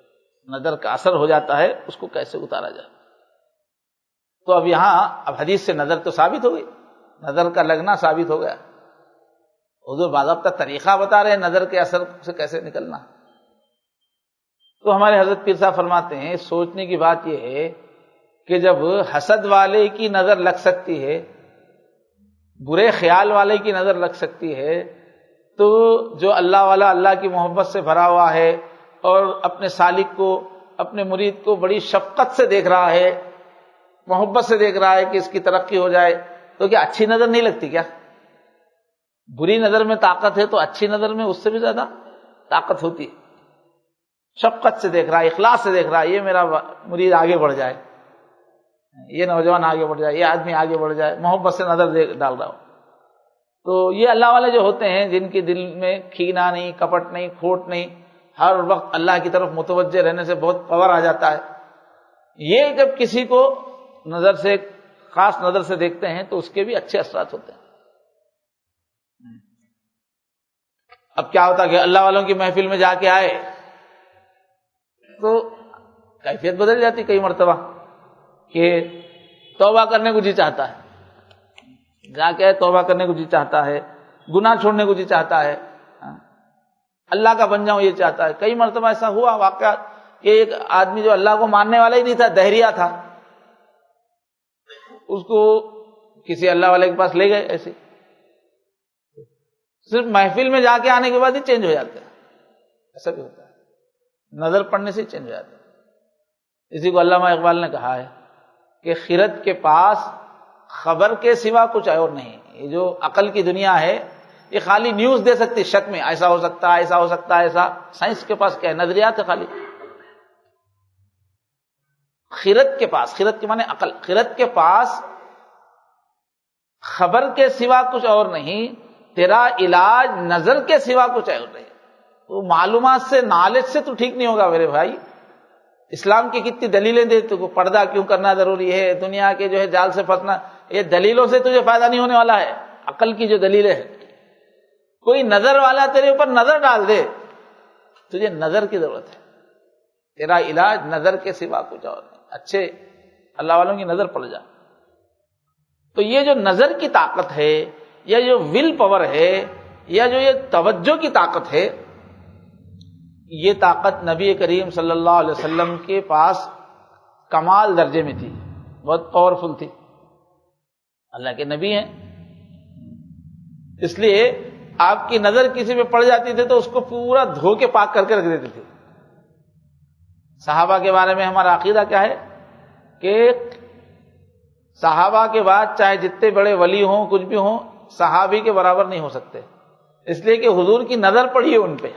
نظر کا اثر ہو جاتا ہے اس کو کیسے اتارا جائے. تو اب اب حدیث سے نظر تو ثابت ہو گئی، نظر کا لگنا ثابت ہو گیا. حضور باضابطہ طریقہ بتا رہے ہیں نظر کے اثر سے کیسے نکلنا. تو ہمارے حضرت پیر صاحب فرماتے ہیں سوچنے کی بات یہ ہے کہ جب حسد والے کی نظر لگ سکتی ہے، برے خیال والے کی نظر لگ سکتی ہے، تو جو اللہ والا اللہ کی محبت سے بھرا ہوا ہے اور اپنے سالک کو، اپنے مرید کو بڑی شفقت سے دیکھ رہا ہے، محبت سے دیکھ رہا ہے کہ اس کی ترقی ہو جائے، تو کیا اچھی نظر نہیں لگتی کیا؟ بری نظر میں طاقت ہے تو اچھی نظر میں اس سے بھی زیادہ طاقت ہوتی ہے. شفقت سے دیکھ رہا ہے، اخلاص سے دیکھ رہا ہے، یہ میرا مرید آگے بڑھ جائے، یہ نوجوان آگے بڑھ جائے، یہ آدمی آگے بڑھ جائے، محبت سے نظر ڈال رہا ہو. تو یہ اللہ والے جو ہوتے ہیں جن کے دل میں کھینا نہیں، کپٹ نہیں، کھوٹ نہیں، ہر وقت اللہ کی طرف متوجہ رہنے سے بہت پاور آ جاتا ہے، یہ جب کسی کو نظر سے، خاص نظر سے دیکھتے ہیں تو اس کے بھی اچھے اثرات ہوتے ہیں. اب کیا ہوتا کہ اللہ والوں کی محفل میں جا کے آئے تو کیفیت بدل جاتی کئی مرتبہ، کہ توبہ کرنے کو جی چاہتا ہے، جا کے توبہ کرنے کو جی چاہتا ہے، گناہ چھوڑنے کو جی چاہتا ہے، اللہ کا بن جاؤں یہ چاہتا ہے. کئی مرتبہ ایسا ہوا واقعہ کہ ایک آدمی جو اللہ کو ماننے والا ہی نہیں تھا، دہریہ تھا، اس کو کسی اللہ والے کے پاس لے گئے، ایسے صرف محفل میں جا کے آنے کے بعد ہی چینج ہو جاتے ہیں. ایسا بھی ہوتا ہے، نظر پڑنے سے ہی چینج ہو جاتے ہیں. اسی کو علامہ اقبال نے کہا ہے کہ خرد کے پاس خبر کے سوا کچھ اور نہیں. یہ جو عقل کی دنیا ہے یہ خالی نیوز دے سکتی، شک میں ایسا ہو سکتا ہے، ایسا ہو سکتا ہے، ایسا. سائنس کے پاس کیا ہے؟ نظریات ہے خالی. خرد کے پاس، خرد کے معنی عقل، خرد کے پاس خبر کے سوا کچھ اور نہیں، تیرا علاج نظر کے سوا کچھ اور نہیں. تو معلومات سے، نالج سے تو ٹھیک نہیں ہوگا میرے بھائی. اسلام کی کتنی دلیلیں دے تو پردہ کیوں کرنا ضروری ہے، دنیا کے جو ہے جال سے پھنسنا، یہ دلیلوں سے تجھے فائدہ نہیں ہونے والا ہے. عقل کی جو دلیلیں ہیں، کوئی نظر والا تیرے اوپر نظر ڈال دے، تجھے نظر کی ضرورت ہے. تیرا علاج نظر کے سوا کچھ اور نہیں. اچھے اللہ والوں کی نظر پڑ جائے. تو یہ جو نظر کی طاقت ہے، یا جو ول پاور ہے، یا جو یہ توجہ کی طاقت ہے، یہ طاقت نبی کریم صلی اللہ علیہ وسلم کے پاس کمال درجے میں تھی، بہت پاورفل تھی. اللہ کے نبی ہیں، اس لیے آپ کی نظر کسی پہ پڑ جاتی تھی تو اس کو پورا دھو کے پاک کر کے رکھ دیتے تھے. صحابہ کے بارے میں ہمارا عقیدہ کیا ہے کہ صحابہ کے بعد چاہے جتنے بڑے ولی ہوں، کچھ بھی ہوں، صحابی کے برابر نہیں ہو سکتے، اس لیے کہ حضور کی نظر پڑی ہے ان پہ.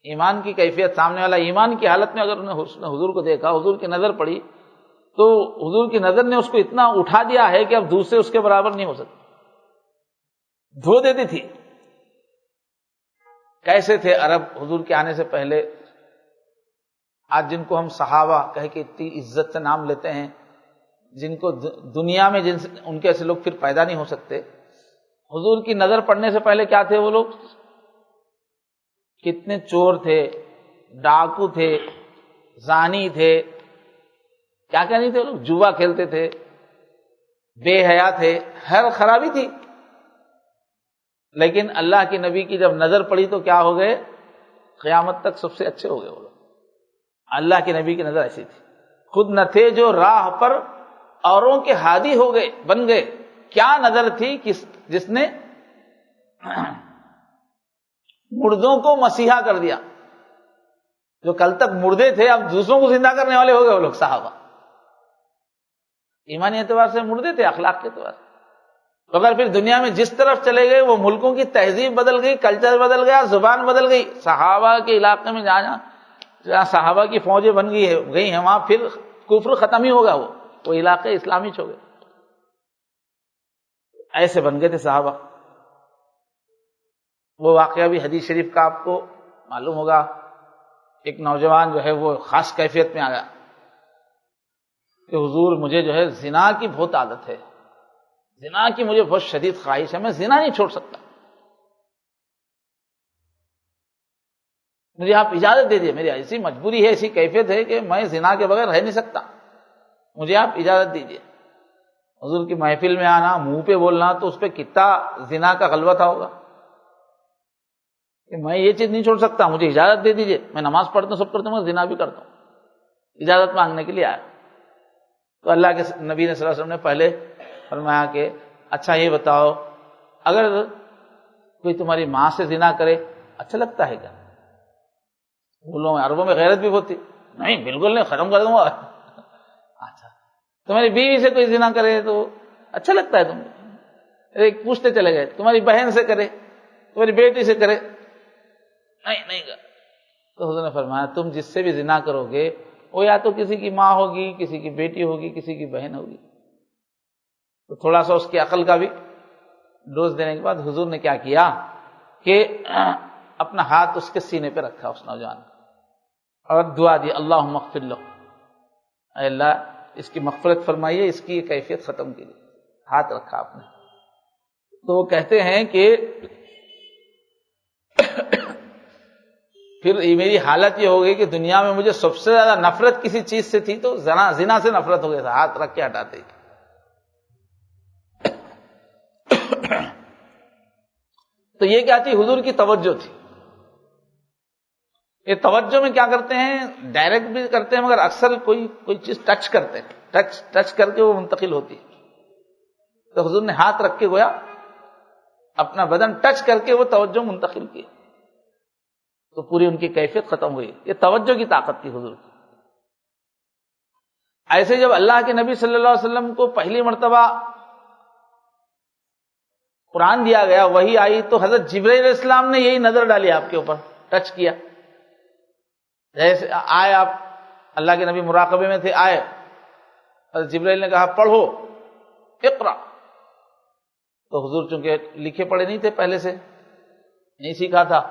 ایمان کی کیفیت، سامنے والا ایمان کی حالت میں اگر انہیں حضور کو دیکھا، حضور کی نظر پڑی، تو حضور کی نظر نے اس کو اتنا اٹھا دیا ہے کہ اب دوسرے اس کے برابر نہیں ہو سکتے، دھو دیتی تھی. کیسے تھے عرب حضور کے آنے سے پہلے؟ آج جن کو ہم صحابہ کہہ کے اتنی عزت سے نام لیتے ہیں، جن کو دنیا میں ان کے ایسے لوگ پھر پیدا نہیں ہو سکتے. حضور کی نظر پڑنے سے پہلے کیا تھے وہ لوگ؟ کتنے چور تھے، ڈاکو تھے، زانی تھے، کیا کیا نہیں تھے لوگ، جوا کھیلتے تھے، بے حیا تھے، ہر خرابی تھی. لیکن اللہ کے نبی کی جب نظر پڑی تو کیا ہو گئے؟ قیامت تک سب سے اچھے ہو گئے وہ لوگ. اللہ کے نبی کی نظر ایسی تھی، خود نہ تھے جو راہ پر اوروں کے ہادی ہو گئے، بن گئے. کیا نظر تھی جس نے مردوں کو مسیحا کر دیا. جو کل تک مردے تھے اب دوسروں کو زندہ کرنے والے ہو گئے وہ لوگ صحابہ. ایمانی اعتبار سے مردے تھے، اخلاق کے اعتبار سے. اگر پھر دنیا میں جس طرف چلے گئے وہ ملکوں کی تہذیب بدل گئی، کلچر بدل گیا، زبان بدل گئی. صحابہ کے علاقے میں جہاں صحابہ کی فوجیں بن گئی ہیں وہاں پھر کفر ختم ہی ہوگا، وہ علاقے اسلامی ہو گئے. ایسے بن گئے تھے صحابہ. وہ واقعہ بھی حدیث شریف کا آپ کو معلوم ہوگا. ایک نوجوان جو ہے وہ خاص کیفیت میں آیا کہ حضور مجھے جو ہے زنا کی بہت عادت ہے، زنا کی مجھے بہت شدید خواہش ہے، میں زنا نہیں چھوڑ سکتا، مجھے آپ اجازت دے دیجیے، میری ایسی مجبوری ہے، ایسی کیفیت ہے کہ میں زنا کے بغیر رہ نہیں سکتا، مجھے آپ اجازت دیجیے. حضور کی محفل میں آنا، منہ پہ بولنا، تو اس پہ کتنا زنا کا غلبہ تھا ہوگا کہ میں یہ چیز نہیں چھوڑ سکتا، مجھے اجازت دے دیجیے، میں نماز پڑھتا ہوں، سب کرتا ہوں، زنا بھی کرتا ہوں. اجازت مانگنے کے لیے آیا. تو اللہ کے نبی نے صلی اللہ علیہ وسلم نے پہلے فرمایا کہ اچھا یہ بتاؤ، اگر کوئی تمہاری ماں سے زنا کرے اچھا لگتا ہے کیا؟ بولو عربوں میں غیرت بھی ہوتی. نہیں بالکل نہیں، ختم کر دوں گا. اچھا تمہاری بیوی سے کوئی زنا کرے تو اچھا لگتا ہے؟ تم ایک پوچھتے چلے گئے، تمہاری بہن سے کرے، تمہاری بیٹی سے کرے، نہیں کر. تو حضور نے فرمایا تم جس سے بھی زنا کرو گے وہ یا تو کسی کی ماں ہوگی، کسی کی بیٹی ہوگی، کسی کی بہن ہوگی. تو تھوڑا سا اس کی عقل کا بھی ڈوز دینے کے بعد حضور نے کیا کیا کہ اپنا ہاتھ اس کے سینے پہ رکھا اس نوجوان کا اور دعا دی، اللہم اغفر لہ، اے اللہ اس کی مغفرت فرمائیے، اس کی کیفیت ختم کیجیے. ہاتھ رکھا آپ نے. تو وہ کہتے ہیں کہ پھر میری حالت یہ ہو گئی کہ دنیا میں مجھے سب سے زیادہ نفرت کسی چیز سے تھی تو زنا سے نفرت ہو گیا تھا، ہاتھ رکھ کے ہٹاتے ہی. تو یہ کیا تھی؟ حضور کی توجہ تھی. یہ توجہ میں کیا کرتے ہیں؟ ڈائریکٹ بھی کرتے ہیں مگر اکثر کوئی چیز ٹچ کرتے ہیں، ٹچ کر کے وہ منتقل ہوتی ہے. تو حضور نے ہاتھ رکھ کے گویا اپنا بدن ٹچ کر کے وہ توجہ منتقل کی، تو پوری ان کی کیفیت ختم ہوئی. یہ توجہ کی طاقت تھی حضور کی. ایسے جب اللہ کے نبی صلی اللہ علیہ وسلم کو پہلی مرتبہ قرآن دیا گیا، وہی آئی، تو حضرت جبرائیل علیہ السلام نے یہی نظر ڈالی آپ کے اوپر، ٹچ کیا. جیسے آئے آپ، اللہ کے نبی مراقبے میں تھے، آئے، حضرت جبرائیل نے کہا پڑھو، اقرا. تو حضور چونکہ لکھے پڑھے نہیں تھے، پہلے سے نہیں سیکھا تھا،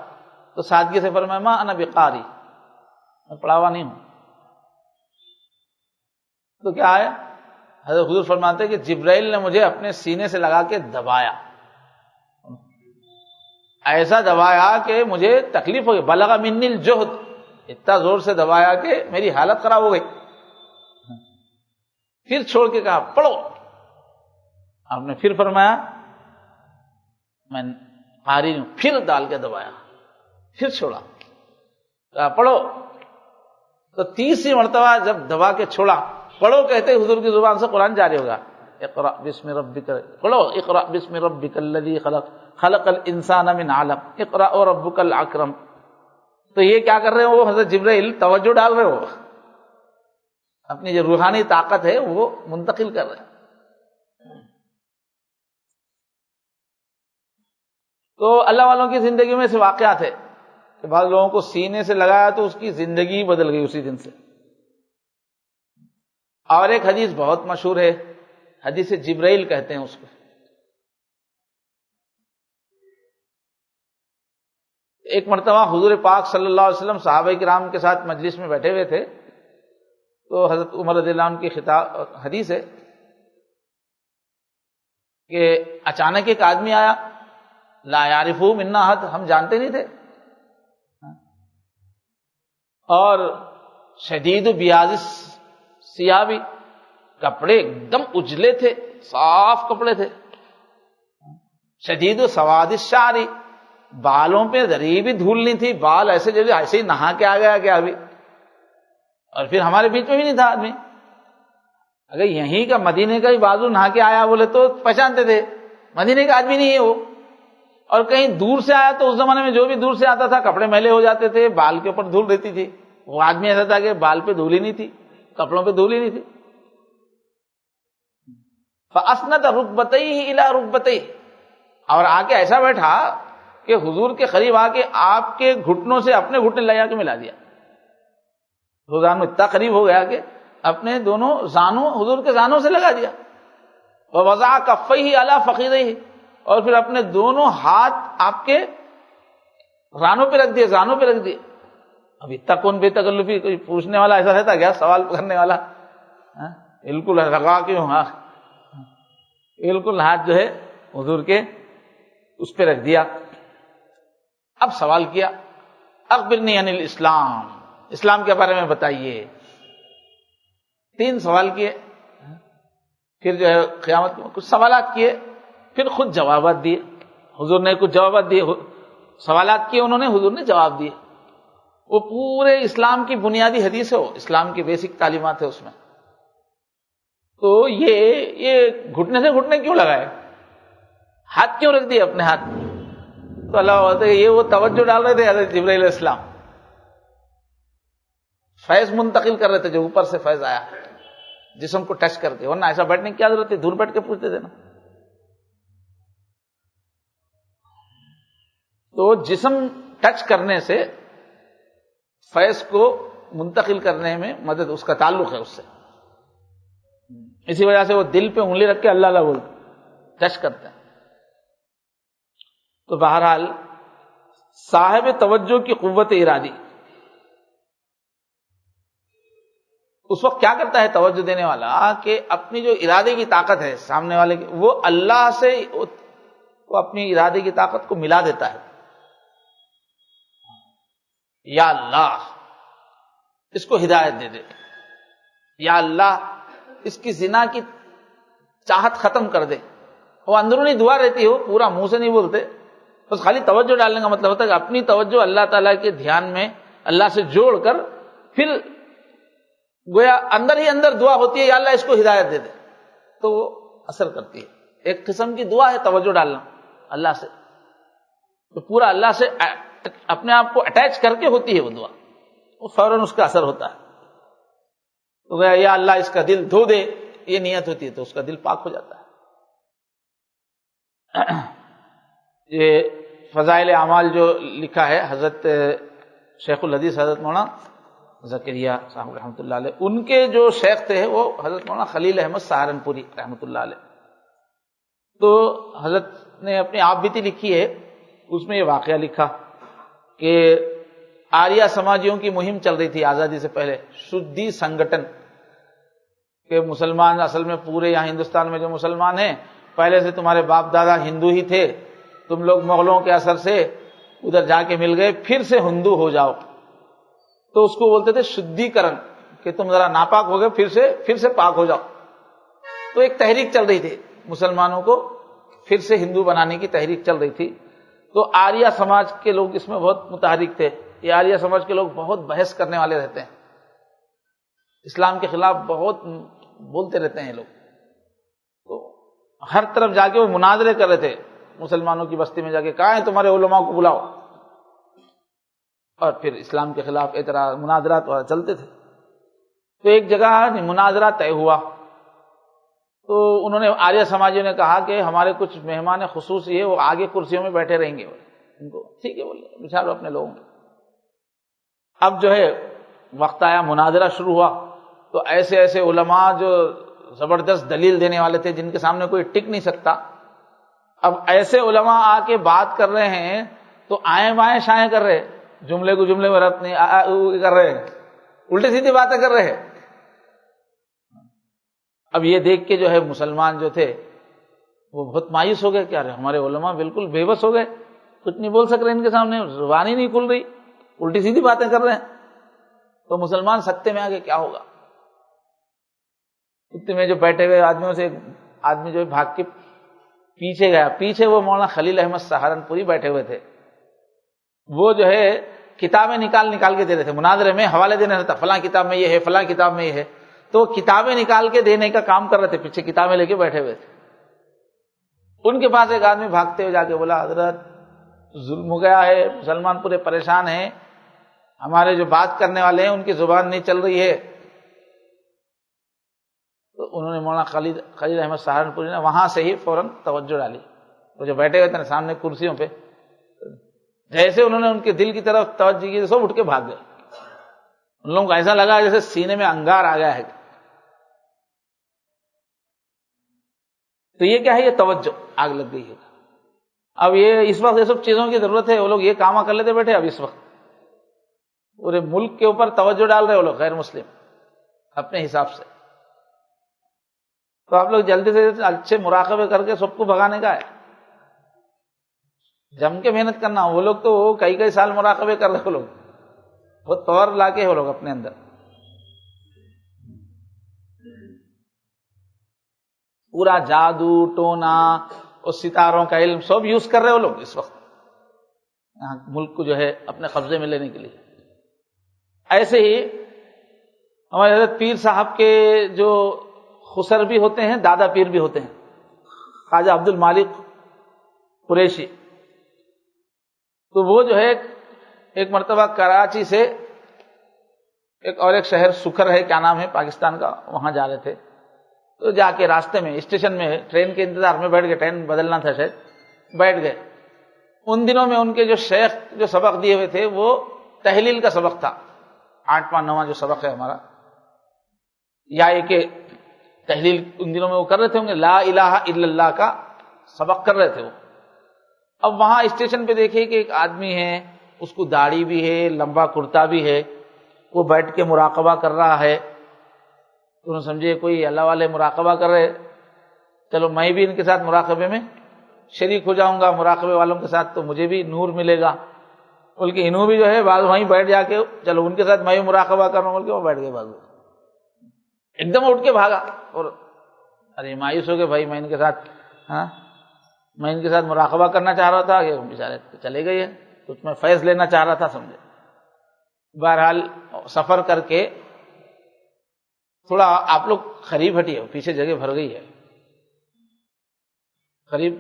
تو سادگی سے فرمایا ما انا بقاری، میں پڑھا ہوا نہیں ہوں۔ تو کیا ہے، حضرت حضور فرماتے ہیں کہ جبرائیل نے مجھے اپنے سینے سے لگا کے دبایا، ایسا دبایا کہ مجھے تکلیف ہو گئی، بلغ منی الجہد، اتنا زور سے دبایا کہ میری حالت خراب ہو گئی۔ پھر چھوڑ کے کہا پڑھو، آپ نے پھر فرمایا میں قاری ہوں، پھر ڈال کے دبایا، پھر چھوڑا، کہا پڑھو۔ تو تیسری مرتبہ جب دبا کے چھوڑا، پڑھو کہتے حضور کی زبان سے قرآن جاری ہوگا، اقرأ بسم ربک، پڑھو اقرأ بسم ربک الذی خلق خلق الانسان من علق اقرأ وربک الاکرم۔ تو یہ کیا کر رہے ہو، وہ حضرت جبرائیل توجہ ڈال رہے ہو، اپنی جو روحانی طاقت ہے وہ منتقل کر رہے ہیں۔ تو اللہ والوں کی زندگی میں سے واقعات ہے کہ بعض لوگوں کو سینے سے لگایا تو اس کی زندگی بدل گئی اسی دن سے۔ اور ایک حدیث بہت مشہور ہے، حدیث جبرائیل کہتے ہیں اس کو۔ ایک مرتبہ حضور پاک صلی اللہ علیہ وسلم صحابہ کرام کے ساتھ مجلس میں بیٹھے ہوئے تھے، تو حضرت عمر رضی اللہ عنہ کی حدیث ہے کہ اچانک ایک آدمی آیا، لا یعرفہ منا احد، ہم جانتے نہیں تھے، اور شدید بیاض ثیاب، کپڑے ایک دم اجلے تھے، صاف کپڑے تھے، شدید سواد الشعر، بالوں پہ ذری بھی دھول نہیں تھی، بال ایسے جیسے ایسے ہی نہا کے آ گیا کیا ابھی، اور پھر ہمارے بیچ میں بھی نہیں تھا آدمی۔ اگر یہیں کا مدینے کا ہی بازو نہا کے آیا بولے تو پہچانتے تھے، مدینے کا آدمی نہیں ہے وہ، اور کہیں دور سے آیا تو اس زمانے میں جو بھی دور سے آتا تھا کپڑے میلے ہو جاتے تھے، بال کے اوپر دھول رہتی تھی، وہ آدمی ایسا تھا کہ بال پہ دھول ہی نہیں تھی، کپڑوں پہ دھول ہی نہیں تھی۔ فَأَسْنَدَ رُكْبَتَيْهِ إِلَىٰ رُكْبَتَيْهِ، اور آ کے ایسا بیٹھا کہ حضور کے قریب آ کے آپ کے گھٹنوں سے اپنے گھٹنے لے جا کے ملا دیا، حضور اتنا قریب ہو گیا کہ اپنے دونوں زانوں حضور کے زانوں سے لگا دیا۔ وَوَضَعَ كَفَّيْهِ عَلَىٰ فَخِذَيْهِ، اور پھر اپنے دونوں ہاتھ آپ کے رانوں پہ رکھ دیے، زانوں پہ رکھ دیے۔ اب اتنا کون بے تکلفی، کوئی پوچھنے والا ایسا رہتا کیا، سوال کرنے والا، بالکل لگا کے ہاں بالکل ہاتھ جو ہے حضور کے اس پہ رکھ دیا۔ اب سوال کیا اخبرنی عن الاسلام، اسلام کے بارے میں بتائیے۔ 3 سوال کیے، پھر جو ہے قیامت میں کچھ سوالات کیے، پھر خود جوابات دیے، حضور نے کچھ جوابات دیے، سوالات کیے انہوں نے، حضور نے جواب دیے۔ وہ پورے اسلام کی بنیادی حدیث ہے، وہ اسلام کی بیسک تعلیمات ہے اس میں۔ تو یہ گھٹنے سے گھٹنے کیوں لگائے، ہاتھ کیوں رکھ دیے اپنے ہاتھ؟ تو اللہ بولتے ہیں یہ وہ توجہ ڈال رہے تھے حضرت جبرائیل علیہ السلام، فیض منتقل کر رہے تھے، جو اوپر سے فیض آیا جسم کو ٹچ کر کے، ورنہ ایسا بیٹھنے کی کیا ضرورت ہے، دور بیٹھ کے پوچھتے تھے نا۔ تو جسم ٹچ کرنے سے فیض کو منتقل کرنے میں مدد، اس کا تعلق ہے اس سے، اسی وجہ سے وہ دل پہ انگلی رکھ کے اللہ اللہ بولتے، ٹچ کرتے ہیں۔ تو بہرحال صاحب توجہ کی قوت ارادی، اس وقت کیا کرتا ہے توجہ دینے والا کہ اپنی جو ارادے کی طاقت ہے سامنے والے کی، وہ اللہ سے وہ اپنی ارادے کی طاقت کو ملا دیتا ہے۔ یا اللہ اس کو ہدایت دے دے، یا اللہ اس کی زنا کی چاہت ختم کر دے۔ وہ اندرونی دعا رہتی ہے، وہ پورا منہ سے نہیں بولتے، بس خالی توجہ ڈالنے کا مطلب ہوتا ہے کہ اپنی توجہ اللہ تعالیٰ کے دھیان میں اللہ سے جوڑ کر پھر گویا اندر ہی اندر دعا ہوتی ہے، یا اللہ اس کو ہدایت دے دے، تو وہ اثر کرتی ہے۔ ایک قسم کی دعا ہے توجہ ڈالنا اللہ سے، تو پورا اللہ سے اپنے آپ کو اٹیچ کر کے ہوتی ہے وہ دعا، وہ فوراً اس کا اثر ہوتا ہے۔ تو گویا یا اللہ اس کا دل دھو دے، یہ نیت ہوتی ہے تو اس کا دل پاک ہو جاتا ہے۔ یہ فضائل اعمال جو لکھا ہے حضرت شیخ الحدیث حضرت مولانا زکریا صاحب رحمۃ اللہ علیہ، ان کے جو شیخ تھے وہ حضرت مولانا خلیل احمد سہارنپوری رحمۃ اللہ علیہ، تو حضرت نے اپنی آپ بیتی لکھی ہے، اس میں یہ واقعہ لکھا کہ آریہ سماجیوں کی مہم چل رہی تھی آزادی سے پہلے، شدھی سنگٹن، کہ مسلمان اصل میں پورے یہاں ہندوستان میں جو مسلمان ہیں پہلے سے تمہارے باپ دادا ہندو ہی تھے، تم لوگ مغلوں کے اثر سے ادھر جا کے مل گئے، پھر سے ہندو ہو جاؤ، تو اس کو بولتے تھے شدھی کرن، کہ تم ذرا ناپاک ہو گئے پھر سے پاک ہو جاؤ۔ تو ایک تحریک چل رہی تھی مسلمانوں کو پھر سے ہندو بنانے کی تحریک چل رہی تھی، تو آریہ سماج کے لوگ اس میں بہت متحرک تھے۔ یہ آریہ سماج کے لوگ بہت بحث کرنے والے رہتے ہیں، اسلام کے خلاف بہت بولتے رہتے ہیں یہ لوگ، تو ہر طرف جا کے وہ مناظرے کر رہے تھے مسلمانوں کی بستی میں، جا کے کہاں ہیں تمہارے علماء کو بلاؤ، اور پھر اسلام کے خلاف اعتراض مناظرات وغیرہ چلتے تھے۔ تو ایک جگہ مناظرہ طے ہوا، تو انہوں نے آریہ سماجیوں نے کہا کہ ہمارے کچھ مہمان خصوصی ہے، وہ آگے کرسیوں میں بیٹھے رہیں گے، ان کو ٹھیک ہے بولے بچھا لو اپنے لوگوں کو۔ اب جو ہے وقت آیا، مناظرہ شروع ہوا، تو ایسے ایسے علماء جو زبردست دلیل دینے والے تھے جن کے سامنے کوئی ٹک نہیں سکتا، اب ایسے علماء آ کے بات کر رہے ہیں تو آئیں بائیں شائیں کر رہے، جملے کو جملے میں ربط نہیں کر رہے، الٹی سیدھی باتیں کر رہے ہیں۔ اب یہ دیکھ کے جو ہے مسلمان جو تھے وہ بہت مایوس ہو گئے، کہ ارے ہمارے علماء بالکل بے بس ہو گئے، کچھ نہیں بول سک رہے، ان کے سامنے زبان ہی نہیں کھل رہی، الٹی سیدھی باتیں کر رہے ہیں۔ تو مسلمان سکتے میں آ گئے، کیا ہوگا؟ اتنے میں جو بیٹھے ہوئے آدمیوں سے ایک آدمی جو ہے بھاگ کے پیچھے گیا، پیچھے وہ مولانا خلیل احمد سہارنپوری بیٹھے ہوئے تھے، وہ جو ہے کتابیں نکال کے دے رہے تھے، مناظرے میں حوالے دینا رہتا، فلاں کتاب میں یہ ہے، فلاں کتاب میں یہ ہے، تو کتابیں نکال کے دینے کا کام کر رہے تھے، پیچھے کتابیں لے کے بیٹھے ہوئے تھے۔ ان کے پاس ایک آدمی بھاگتے ہوئے جا کے بولا، حضرت ظلم ہو گیا ہے، مسلمان پورے پریشان ہیں، ہمارے جو بات کرنے والے ہیں ان کی زبان نہیں چل رہی ہے۔ تو انہوں نے مولانا خلیل احمد سہارنپوری نے وہاں سے ہی فوراً توجہ ڈالی، وہ جو بیٹھے ہوئے تھے سامنے کرسیوں پہ، جیسے انہوں نے ان کے دل کی طرف توجہ کی سب اٹھ کے بھاگ گئے۔ ان لوگوں کو ایسا لگا جیسے سینے میں انگار آ گیا ہے۔ تو یہ کیا ہے؟ یہ توجہ، آگ لگ گئی ہے۔ اب یہ اس وقت یہ سب چیزوں کی ضرورت ہے، وہ لوگ یہ کام کر لیتے بیٹھے، اب اس وقت پورے ملک کے اوپر توجہ ڈال رہے وہ لوگ غیر مسلم اپنے حساب سے۔ تو آپ لوگ جلدی سے اچھے مراقبے کر کے سب کو بھگانے کا ہے، جم کے محنت کرنا۔ وہ لوگ تو کئی سال مراقبے کر رہے، وہ لوگ بہت پاور لا کے وہ لوگ اپنے اندر پورا جادو ٹونا اور ستاروں کا علم سب یوز کر رہے وہ لوگ اس وقت یہاں ملک کو جو ہے اپنے قبضے میں لینے کے لیے۔ ایسے ہی ہمارے حضرت پیر صاحب کے جو خسر بھی ہوتے ہیں، دادا پیر بھی ہوتے ہیں، خواجہ عبد المالک قریشی، تو وہ جو ہے ایک مرتبہ کراچی سے ایک شہر سکھر ہے، کیا نام ہے پاکستان کا، وہاں جا رہے تھے، تو جا کے راستے میں اسٹیشن میں ٹرین کے انتظار میں بیٹھ گئے، ٹرین بدلنا تھا شاید، بیٹھ گئے۔ ان دنوں میں ان کے جو شیخ جو سبق دیے ہوئے تھے وہ تحلیل کا سبق تھا، 8واں 9واں جو سبق ہے ہمارا، یا یہ کہ تحلیل ان دنوں میں وہ کر رہے تھے ہوں گے، لا الہ الا اللہ کا سبق کر رہے تھے وہ۔ اب وہاں اسٹیشن پہ دیکھیے کہ ایک آدمی ہے، اس کو داڑھی بھی ہے، لمبا کرتا بھی ہے، وہ بیٹھ کے مراقبہ کر رہا ہے۔ تو انہوں سمجھے کوئی اللہ والے مراقبہ کر رہے، چلو میں بھی ان کے ساتھ مراقبے میں شریک ہو جاؤں گا، مراقبے والوں کے ساتھ تو مجھے بھی نور ملے گا۔ بلکہ انہوں بھی جو ہے بعض وہیں بیٹھ جا کے چلو ان کے ساتھ میں بھی مراقبہ کر رہا ہوں، بلکہ وہ بیٹھ گئے بازو، ایک دم اٹھ کے بھاگا، اور ارے مایوس ہو گئے، بھائی میں ان کے ساتھ مراقبہ کرنا چاہ رہا تھا، یہ بیچارے چلے گئے ہیں، کچھ میں فیض لینا چاہ رہا تھا سمجھے۔ بہرحال سفر کر کے تھوڑا آپ لوگ قریب ہٹیے، پیچھے جگہ بھر گئی ہے، قریب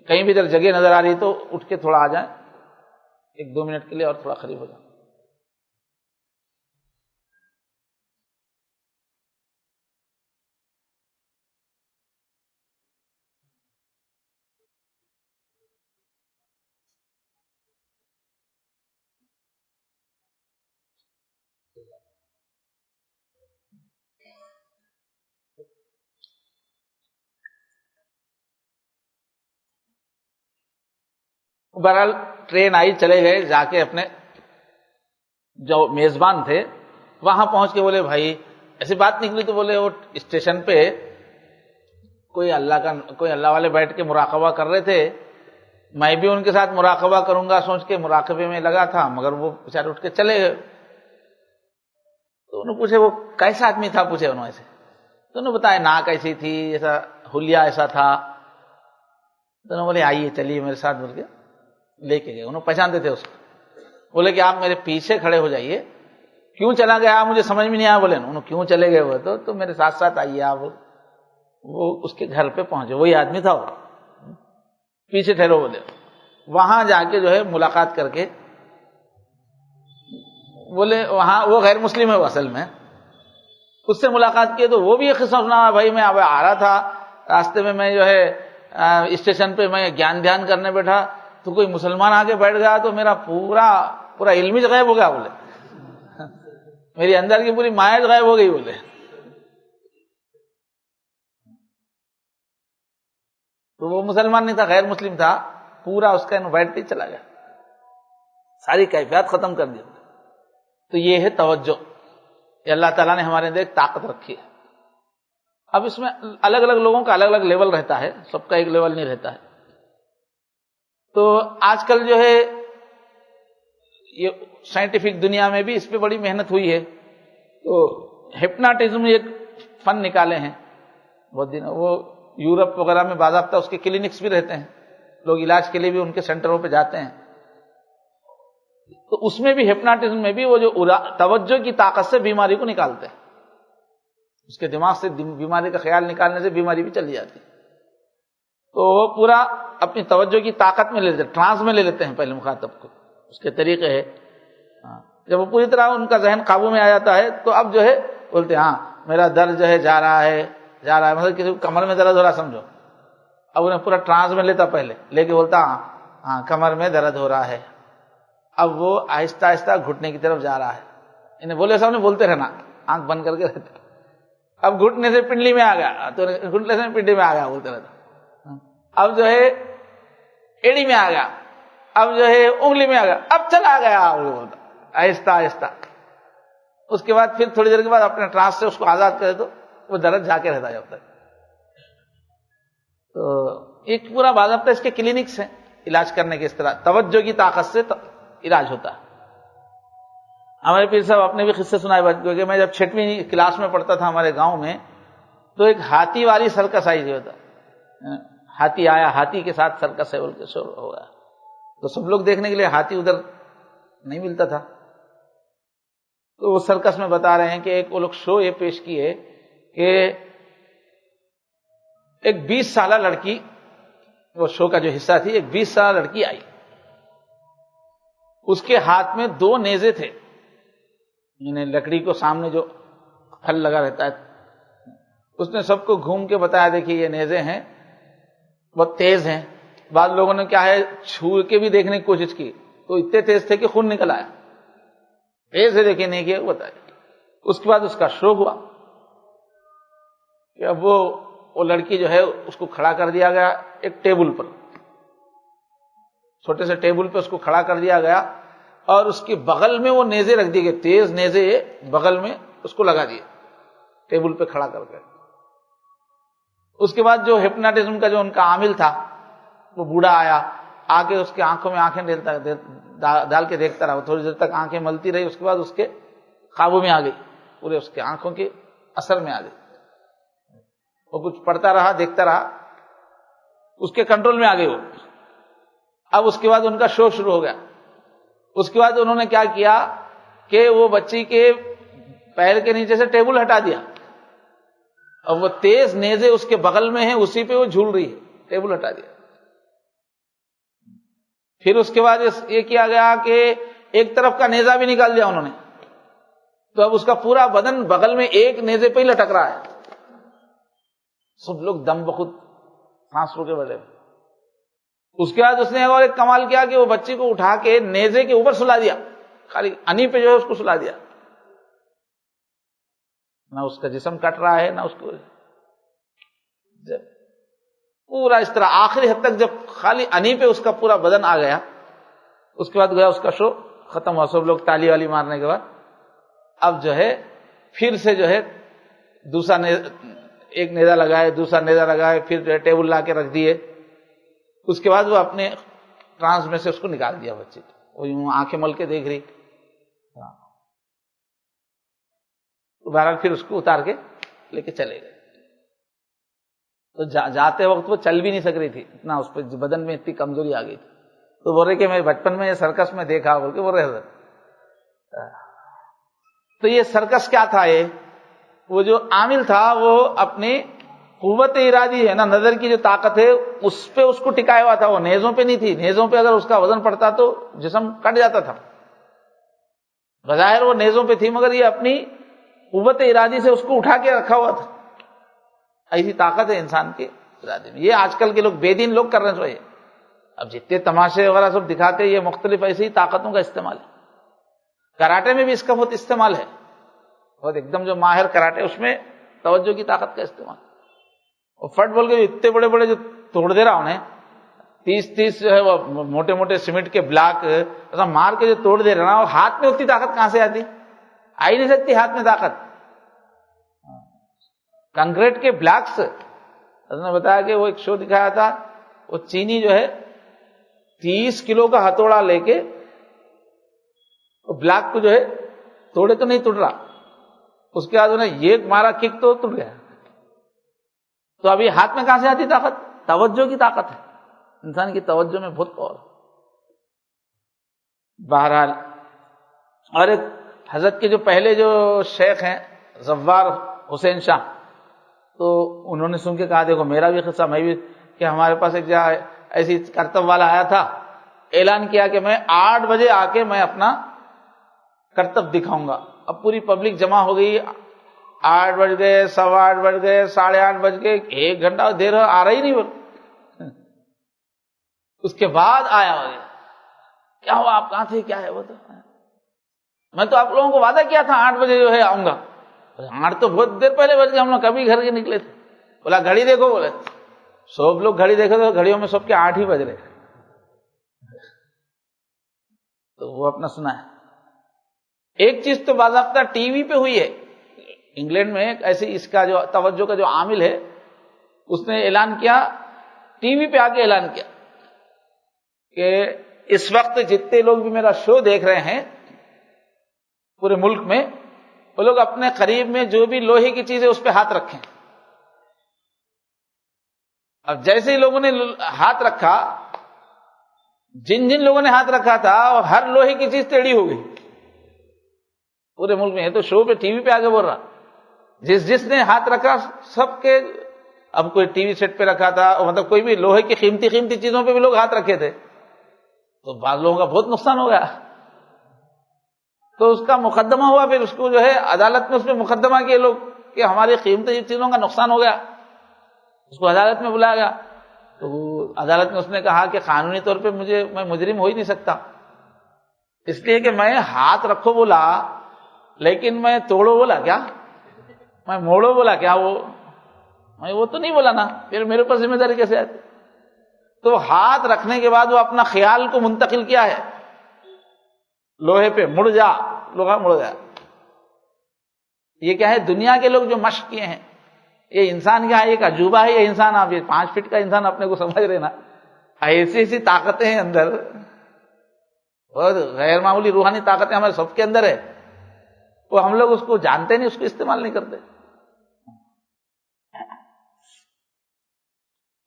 کہیں بھی ادھر جگہ نظر آ رہی تو اٹھ کے تھوڑا آ جائیں 1-2 منٹ کے لیے، اور تھوڑا قریب ہو جائیں۔ بہرحال ٹرین آئی، چلے گئے، جا کے اپنے جو میزبان تھے وہاں پہنچ کے بولے بھائی ایسی بات نکلی تو بولے وہ اسٹیشن پہ کوئی اللہ والے بیٹھ کے مراقبہ کر رہے تھے، میں بھی ان کے ساتھ مراقبہ کروں گا سوچ کے مراقبے میں لگا تھا، مگر وہ بیچارے اٹھ کے چلے گئے۔ تو انہوں نے پوچھے وہ کیسا آدمی تھا، پوچھے انہوں سے، تو انہوں نے بتایا ناک ایسی تھی، ایسا حلیہ ایسا تھا۔ تو انہوں نے بولے آئیے چلیے میرے ساتھ، بول کے لے کے گئے۔ انہوں پہچانتے تھے اس کو، بولے کہ آپ میرے پیچھے کھڑے ہو جائیے۔ کیوں چلا گیا مجھے سمجھ میں نہیں آیا، بولے انہوں کیوں چلے گئے وہ تو میرے ساتھ ساتھ آئیے آپ۔ وہ اس کے گھر پہ پہنچے، وہی آدمی تھا، وہ پیچھے ٹھہرو بولے۔ وہاں جا کے جو ہے ملاقات کر کے بولے وہاں وہ غیر مسلم ہے وہ اصل میں، اس سے ملاقات کی تو وہ بھی یہ قصہ سنا، بھائی میں اب آ رہا تھا راستے میں جو ہے اسٹیشن پہ میں گیان دھیان کرنے بیٹھا تو کوئی مسلمان آ کے بیٹھ گیا تو میرا پورا علم ہی غائب ہو گیا، بولے میری اندر کی پوری مائع غائب ہو گئی، بولے۔ تو وہ مسلمان نہیں تھا، غیر مسلم تھا، پورا اس کا انوائٹ چلا گیا، ساری کیفیات ختم کر دی۔ تو یہ ہے توجہ، یہ اللہ تعالیٰ نے ہمارے اندر ایک طاقت رکھی ہے۔ اب اس میں الگ الگ لوگوں کا الگ الگ لیول رہتا ہے، سب کا ایک لیول نہیں رہتا ہے۔ تو آج کل جو ہے یہ سائنٹیفک دنیا میں بھی اس پہ بڑی محنت ہوئی ہے، تو ہپناٹزم ایک فن نکالے ہیں بہت دن، وہ یورپ وغیرہ میں باضابطہ اس کے کلینکس بھی رہتے ہیں، لوگ علاج کے لیے بھی ان کے سینٹروں پہ جاتے ہیں۔ تو اس میں بھی ہپناٹزم میں بھی وہ جو توجہ کی طاقت سے بیماری کو نکالتے ہیں، اس کے دماغ سے بیماری کا خیال نکالنے سے بیماری بھی چلی جاتی ہے۔ تو وہ پورا اپنی توجہ کی طاقت میں لے لیتے ہیں، ٹرانس میں لے لیتے ہیں پہلے مخاطب کو، اس کے طریقے ہے۔ جب وہ پوری طرح ان کا ذہن قابو میں آ جاتا ہے تو اب جو ہے بولتے ہیں ہاں میرا درد جو ہے جا رہا ہے، مطلب کسی کو کمر میں درد ہو رہا سمجھو، اب انہیں پورا ٹرانس میں لیتا پہلے لے کے بولتا ہاں کمر میں درد ہو رہا ہے، اب وہ آہستہ آہستہ گھٹنے کی طرف جا رہا ہے۔ انہیں بولے سامنے بولتے رہنا، آنکھ بند کر کے رہتا، اب گھٹنے سے پنڈلی میں آ گیا تو گھٹنے سے پنڈلی میں آ گیا بولتے رہتا، اب جو ہے ایڑی میں آ گیا، اب جو ہے انگلی میں آ گیا، اب چلا گیا بولتا آہستہ آہستہ۔ اس کے بعد پھر تھوڑی دیر کے بعد اپنے ٹرانس سے اس کو آزاد کرے تو وہ درد جا کے رہتا جب تک۔ تو ایک پورا باضابطہ اس کے کلینکس ہیں علاج کرنے کے، اس طرح توجہ کی طاقت سے علاج ہوتا ہے۔ ہمارے پیر صاحب اپنے بھی قصے سنائے بچوں کے، میں جب 6ویں کلاس میں پڑھتا تھا ہمارے گاؤں میں، تو ایک ہاتھی والی سرکس آئی جو ہوتا، ہاتھی آیا، ہاتھی کے ساتھ سرکس ہے بول کے شروع ہو گیا، تو سب لوگ دیکھنے کے لیے، ہاتھی ادھر نہیں ملتا تھا، تو وہ سرکس میں بتا رہے ہیں کہ ایک وہ لوگ شو یہ پیش کیے کہ ایک 20 سالہ لڑکی، وہ شو کا جو حصہ تھی، ایک 20 سالہ لڑکی آئی، اس کے ہاتھ میں 2 نیزے تھے، یعنی لکڑی کو سامنے جو پھل لگا رہتا ہے، اس نے سب کو گھوم کے بتایا دیکھیے یہ نیزے ہیں، بہت تیز ہیں۔ بعض لوگوں نے کیا ہے چھو کے بھی دیکھنے کی کوشش کی تو اتنے تیز تھے کہ خون نکل آیا، تیز سے دیکھے نہیں کیا بتایا۔ اس کے بعد اس کا شو ہوا کہ اب وہ لڑکی جو ہے اس کو کھڑا کر دیا گیا ایک ٹیبل پر، چھوٹے سے ٹیبل پہ اس کو کھڑا کر دیا گیا، اور اس کے بغل میں وہ نیزے رکھ دیے گئے، تیز نیزے بغل میں اس کو لگا دیے ٹیبل پہ کھڑا کر کے۔ اس کے بعد جو ہپناٹزم کا جو ان کا عامل تھا وہ بوڑھا آیا، آ کے اس کے آنکھوں میں آنکھیں ڈال کے دیکھتا رہا، تھوڑی دیر تک آنکھیں ملتی رہی، اس کے بعد اس کے قابو میں آ گئی، پورے اس کے آنکھوں کے اثر میں آ گئی، وہ کچھ پڑھتا رہا دیکھتا رہا، اس کے کنٹرول میں آ گئی وہ۔ اب اس کے بعد ان کا شو شروع ہو گیا۔ اس کے بعد انہوں نے کیا کیا کہ وہ بچی کے پیر کے نیچے سے ٹیبل ہٹا دیا، اور وہ تیز نیزے اس کے بغل میں ہیں، اسی پہ وہ جھول رہی ہے، ٹیبل ہٹا دیا۔ پھر اس کے بعد یہ کیا گیا کہ ایک طرف کا نیزہ بھی نکال دیا انہوں نے، تو اب اس کا پورا بدن بغل میں ایک نیزے پہ ہی لٹک رہا ہے۔ سب لوگ دم بخود سانس روکے بیٹھے۔ اس کے بعد اس نے اور ایک کمال کیا کہ وہ بچی کو اٹھا کے نیزے کے اوپر سلا دیا، خالی انی پہ جو ہے اس کو سلا دیا، نہ اس کا جسم کٹ رہا ہے نہ اس کو، جب پورا اس طرح آخری حد تک جب خالی انی پہ اس کا پورا بدن آ گیا، اس کے بعد گیا اس کا شو ختم ہوا، سب لوگ تالی والی مارنے کے بعد اب جو ہے پھر سے جو ہے دوسرا ایک نیزہ لگائے، دوسرا نیزہ لگائے، پھر جو ہے ٹیبل لا کے رکھ دیے. اس کے بعد وہ اپنے ٹرانس میں سے اس کو نکال دیا بچے کو، وہ یوں آنکھیں مل کے دیکھ رہی. بہرحال پھر اس کو اتار کے لے کے چلے گئے. تو جاتے وقت وہ چل بھی نہیں سک رہی تھی، اتنا اس پہ بدن میں اتنی کمزوری آ گئی تھی. تو بول رہے کہ میں بچپن میں یہ سرکس میں دیکھا، بول کے بول رہے حضرت. تو یہ سرکس کیا تھا؟ یہ وہ جو عامل تھا وہ اپنی قوت ارادی ہے نا، نظر کی جو طاقت ہے اس پہ اس کو ٹکایا ہوا تھا، وہ نیزوں پہ نہیں تھی. نیزوں پہ اگر اس کا وزن پڑتا تو جسم کٹ جاتا تھا. بظاہر وہ نیزوں پہ تھی مگر یہ اپنی قوت ارادی سے اس کو اٹھا کے رکھا ہوا تھا. ایسی طاقت ہے انسان کے ارادے میں. یہ آج کل کے لوگ بے دین لوگ کر رہے ہیں. اب جتنے تماشے وغیرہ سب دکھاتے ہیں، یہ مختلف ایسی ہی طاقتوں کا استعمال ہے. کراٹے میں بھی اس کا بہت استعمال ہے، بہت ایک دم جو ماہر کراٹے اس میں توجہ کی طاقت کا استعمال. اور فٹ بال کے اتنے بڑے بڑے جو توڑ دے رہا انہیں 30 جو ہے وہ موٹے موٹے سیمنٹ کے بلاک ایسا مار کے جو توڑ دے رہا، وہ ہاتھ میں اتنی طاقت کہاں سے آتی؟ آ ہی نہیں سکتی ہاتھ میں طاقت. کنکریٹ کے بلاکس، حضرت نے بتایا کہ وہ ایک شو دکھایا تھا، وہ چینی جو ہے 30 کلو کا ہتھوڑا لے کے بلاک کو جو ہے توڑے تو نہیں ٹوٹ رہا، اس کے بعد انہیں یہ مارا کک تو ٹوٹ گیا. تو ابھی ہاتھ میں کہاں سے آتی طاقت؟ توجہ کی طاقت ہے. انسان کی توجہ میں بہت پاور. بہرحال اور ایک حضرت کے جو پہلے جو شیخ ہیں زوار حسین شاہ، تو انہوں نے سن کے کہا دیکھو میرا بھی قصہ، میں بھی کہ ہمارے پاس ایک جگہ ایسی کرتب والا آیا تھا، اعلان کیا کہ میں 8 بجے آ کے میں اپنا کرتب دکھاؤں گا. اب پوری پبلک جمع ہو گئی، 8 بج گئے، 8:15 بج گئے، 8:30 بج گئے، 1 گھنٹہ دیر آ رہا ہی نہیں. بول اس کے بعد آیا، کیا ہوا آپ کہاں تھے، کیا ہے؟ وہ تو میں تو آپ لوگوں کو وعدہ کیا تھا 8 بجے جو ہے آؤں گا. 8 تو بہت دیر پہلے بج گئے، ہم لوگ کبھی گھر کے نکلے تھے. بولا گھڑی دیکھو، بولے سب لوگ گھڑی دیکھے تو گھڑیوں میں سب کے 8 ہی بج رہے. تو وہ اپنا سنا ہے. ایک چیز تو باضابطہ ٹی وی پہ ہوئی ہے انگلینڈ میں، ایسی اس کا جو توجہ کا جو عامل ہے اس نے اعلان کیا، ٹی وی پہ آ کے اعلان کیا کہ اس وقت جتنے لوگ بھی میرا شو دیکھ رہے ہیں پورے ملک میں، وہ لوگ اپنے قریب میں جو بھی لوہے کی چیز ہے اس پہ ہاتھ رکھیں. اب جیسے ہی لوگوں نے ہاتھ رکھا، جن جن لوگوں نے ہاتھ رکھا تھا ہر لوہے کی چیز ٹیڑھی ہو گئی پورے ملک میں. ہے تو شو پہ ٹی وی پہ آگے بول رہا، جس نے ہاتھ رکھا سب کے. اب کوئی ٹی وی سیٹ پہ رکھا تھا، مطلب کوئی بھی لوہے کی قیمتی چیزوں پہ بھی لوگ ہاتھ رکھے تھے، تو بعض لوگوں کا بہت نقصان ہو گیا. تو اس کا مقدمہ ہوا، پھر اس کو جو ہے عدالت میں اس میں مقدمہ کیے لوگ کہ ہماری قیمتی چیزوں کا نقصان ہو گیا. اس کو عدالت میں بلایا گیا، تو عدالت میں اس نے کہا کہ قانونی طور پہ میں مجرم ہو ہی نہیں سکتا، اس لیے کہ میں ہاتھ رکھو بولا لیکن میں توڑو بولا کیا، میں موڑو بولا کیا، میں وہ تو نہیں بولا نا، پھر میرے اوپر ذمہ داری کیسے آتی؟ تو ہاتھ رکھنے کے بعد وہ اپنا خیال کو منتقل کیا ہے لوہے پہ، مڑ جا، لوہا مڑ گیا. یہ کیا ہے؟ دنیا کے لوگ جو مشق کیے ہیں. یہ انسان کیا ہے؟ ایک عجوبہ ہے یہ انسان. آپ یہ 5 فٹ کا انسان اپنے کو سمجھ رہے نا، ایسی طاقتیں ہیں اندر، بہت غیر معمولی روحانی طاقتیں ہمارے سب کے اندر ہے. وہ ہم لوگ اس کو جانتے نہیں، اس کو استعمال نہیں کرتے.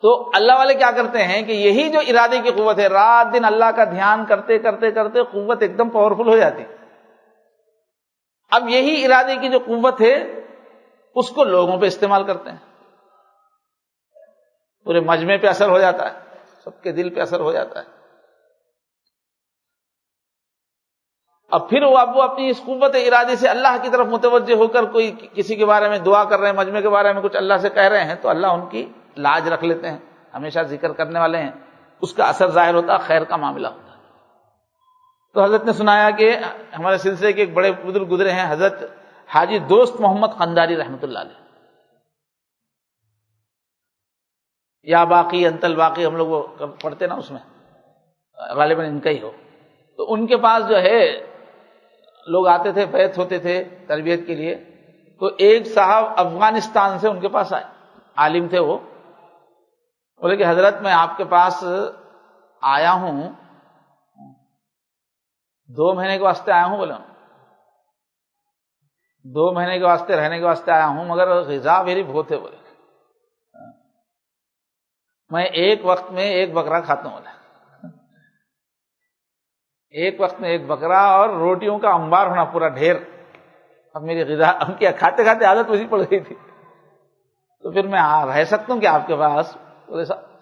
تو اللہ والے کیا کرتے ہیں کہ یہی جو ارادے کی قوت ہے، رات دن اللہ کا دھیان کرتے کرتے کرتے قوت ایک دم پاورفل ہو جاتی. اب یہی ارادے کی جو قوت ہے اس کو لوگوں پہ استعمال کرتے ہیں، پورے مجمع پہ اثر ہو جاتا ہے، سب کے دل پہ اثر ہو جاتا ہے. اب پھر وہ اپنی اس قوت ارادے سے اللہ کی طرف متوجہ ہو کر کوئی کسی کے بارے میں دعا کر رہے ہیں، مجمع کے بارے میں کچھ اللہ سے کہہ رہے ہیں، تو اللہ ان کی لاج رکھ لیتے ہیں. ہمیشہ ذکر کرنے والے ہیں، اس کا اثر ظاہر ہوتا ہے، خیر کا معاملہ ہوتا ہے. تو حضرت نے سنایا کہ ہمارے سلسلے کے ایک بڑے بزرگ گزرے ہیں، حضرت حاجی دوست محمد قنداری رحمۃ اللہ علیہ، یا باقی انتل باقی ہم لوگ وہ پڑھتے نا، اس میں غالباً ان کا ہی ہو. تو ان کے پاس جو ہے لوگ آتے تھے، بیعت ہوتے تھے تربیت کے لیے. تو ایک صاحب افغانستان سے ان کے پاس آئے، عالم تھے وہ. بولے کہ حضرت میں آپ کے پاس آیا ہوں، 2 مہینے کے واسطے آیا ہوں. بولے 2 مہینے کے واسطے رہنے کے واسطے آیا ہوں، مگر غذا میری بہت ہے. بولے میں ایک وقت میں 1 بکرا کھاتا ہوں. بولے ایک وقت میں 1 بکرا اور روٹیوں کا انبار ہونا پورا ڈھیر. اب میری غذا ہم کیا کھاتے کھاتے عادت ویسی پڑ گئی تھی. تو پھر میں رہ سکتا ہوں کہ آپ کے پاس؟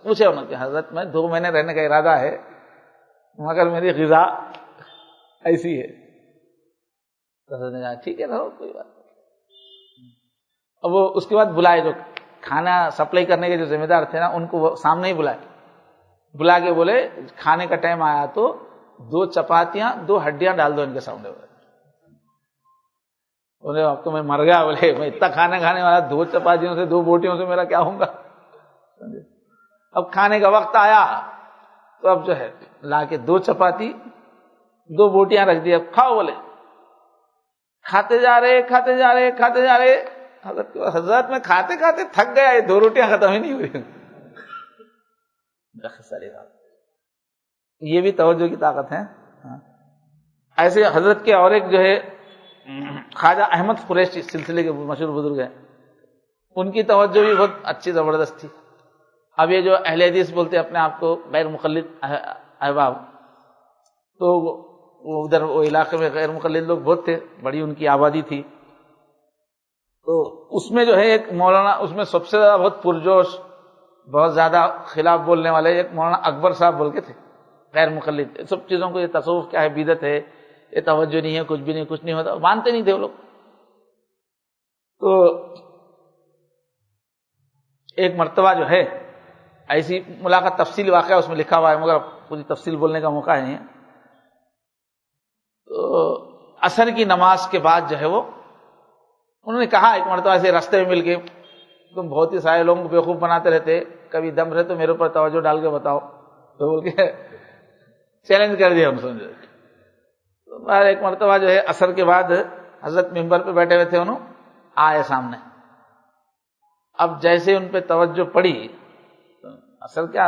پوچھے انہوں نے کہ حضرت میں 2 مہینے رہنے کا ارادہ ہے، مگر میری غذا ایسی ہے. تو حضرت نے کہا ٹھیک ہے رہو، کوئی بات نہیں. اب وہ اس کے بعد بلائے، جو کھانا سپلائی کرنے کے جو ذمہ دار تھے نا، ان کو وہ سامنے ہی بلا کے بولے کھانے کا ٹائم آیا تو 2 چپاتیاں 2 ہڈیاں ڈال دو ان کے سامنے. بولے اب تو میں مر گیا. بولے میں اتنا کھانا کھانے والا، 2 چپاتیوں سے 2 بوٹیوں سے میرا کیا ہوگا. اب کھانے کا وقت آیا تو اب جو ہے لا کے 2 چپاتی 2 بوٹیاں رکھ دی. اب کھاؤ. بولے کھاتے جا رہے. حضرت میں کھاتے کھاتے تھک گیا، یہ 2 روٹیاں ختم ہی نہیں ہوئی. یہ بھی توجہ کی طاقت ہے. ایسے حضرت کے اور ایک جو ہے خواجہ احمد قریشی سلسلے کے مشہور بزرگ ہیں، ان کی توجہ بھی بہت اچھی زبردست تھی. اب یہ جو اہل حدیث بولتے اپنے آپ کو غیر مقلد احباب، تو وہ ادھر وہ علاقے میں غیر مقلد لوگ بہت تھے، بڑی ان کی آبادی تھی. تو اس میں جو ہے ایک مولانا، اس میں سب سے زیادہ بہت پرجوش، بہت زیادہ خلاف بولنے والے ایک مولانا اکبر صاحب بول کے تھے، غیر مقلد. سب چیزوں کو، یہ تصوف کیا ہے، بدعت ہے، یہ توجہ نہیں ہے، کچھ بھی نہیں، کچھ نہیں ہوتا، مانتے نہیں تھے وہ لوگ. تو ایک مرتبہ جو ہے ایسی ملاقات، تفصیلی واقعہ اس میں لکھا ہوا ہے مگر پوری تفصیل بولنے کا موقع نہیں ہے. تو عصر کی نماز کے بعد جو ہے وہ انہوں نے کہا ایک مرتبہ ایسے راستے میں مل کے، تم بہت ہی سارے لوگوں کو بیوقوف بناتے رہتے، کبھی دم رہے تو میرے اوپر توجہ ڈال کے بتاؤ. تو بول کے چیلنج کر دیا ہم سمجھے. تو ایک مرتبہ جو ہے عصر کے بعد حضرت ممبر پہ بیٹھے ہوئے تھے، انہوں آئے سامنے. اب جیسے ان پہ توجہ پڑی، عصر کیا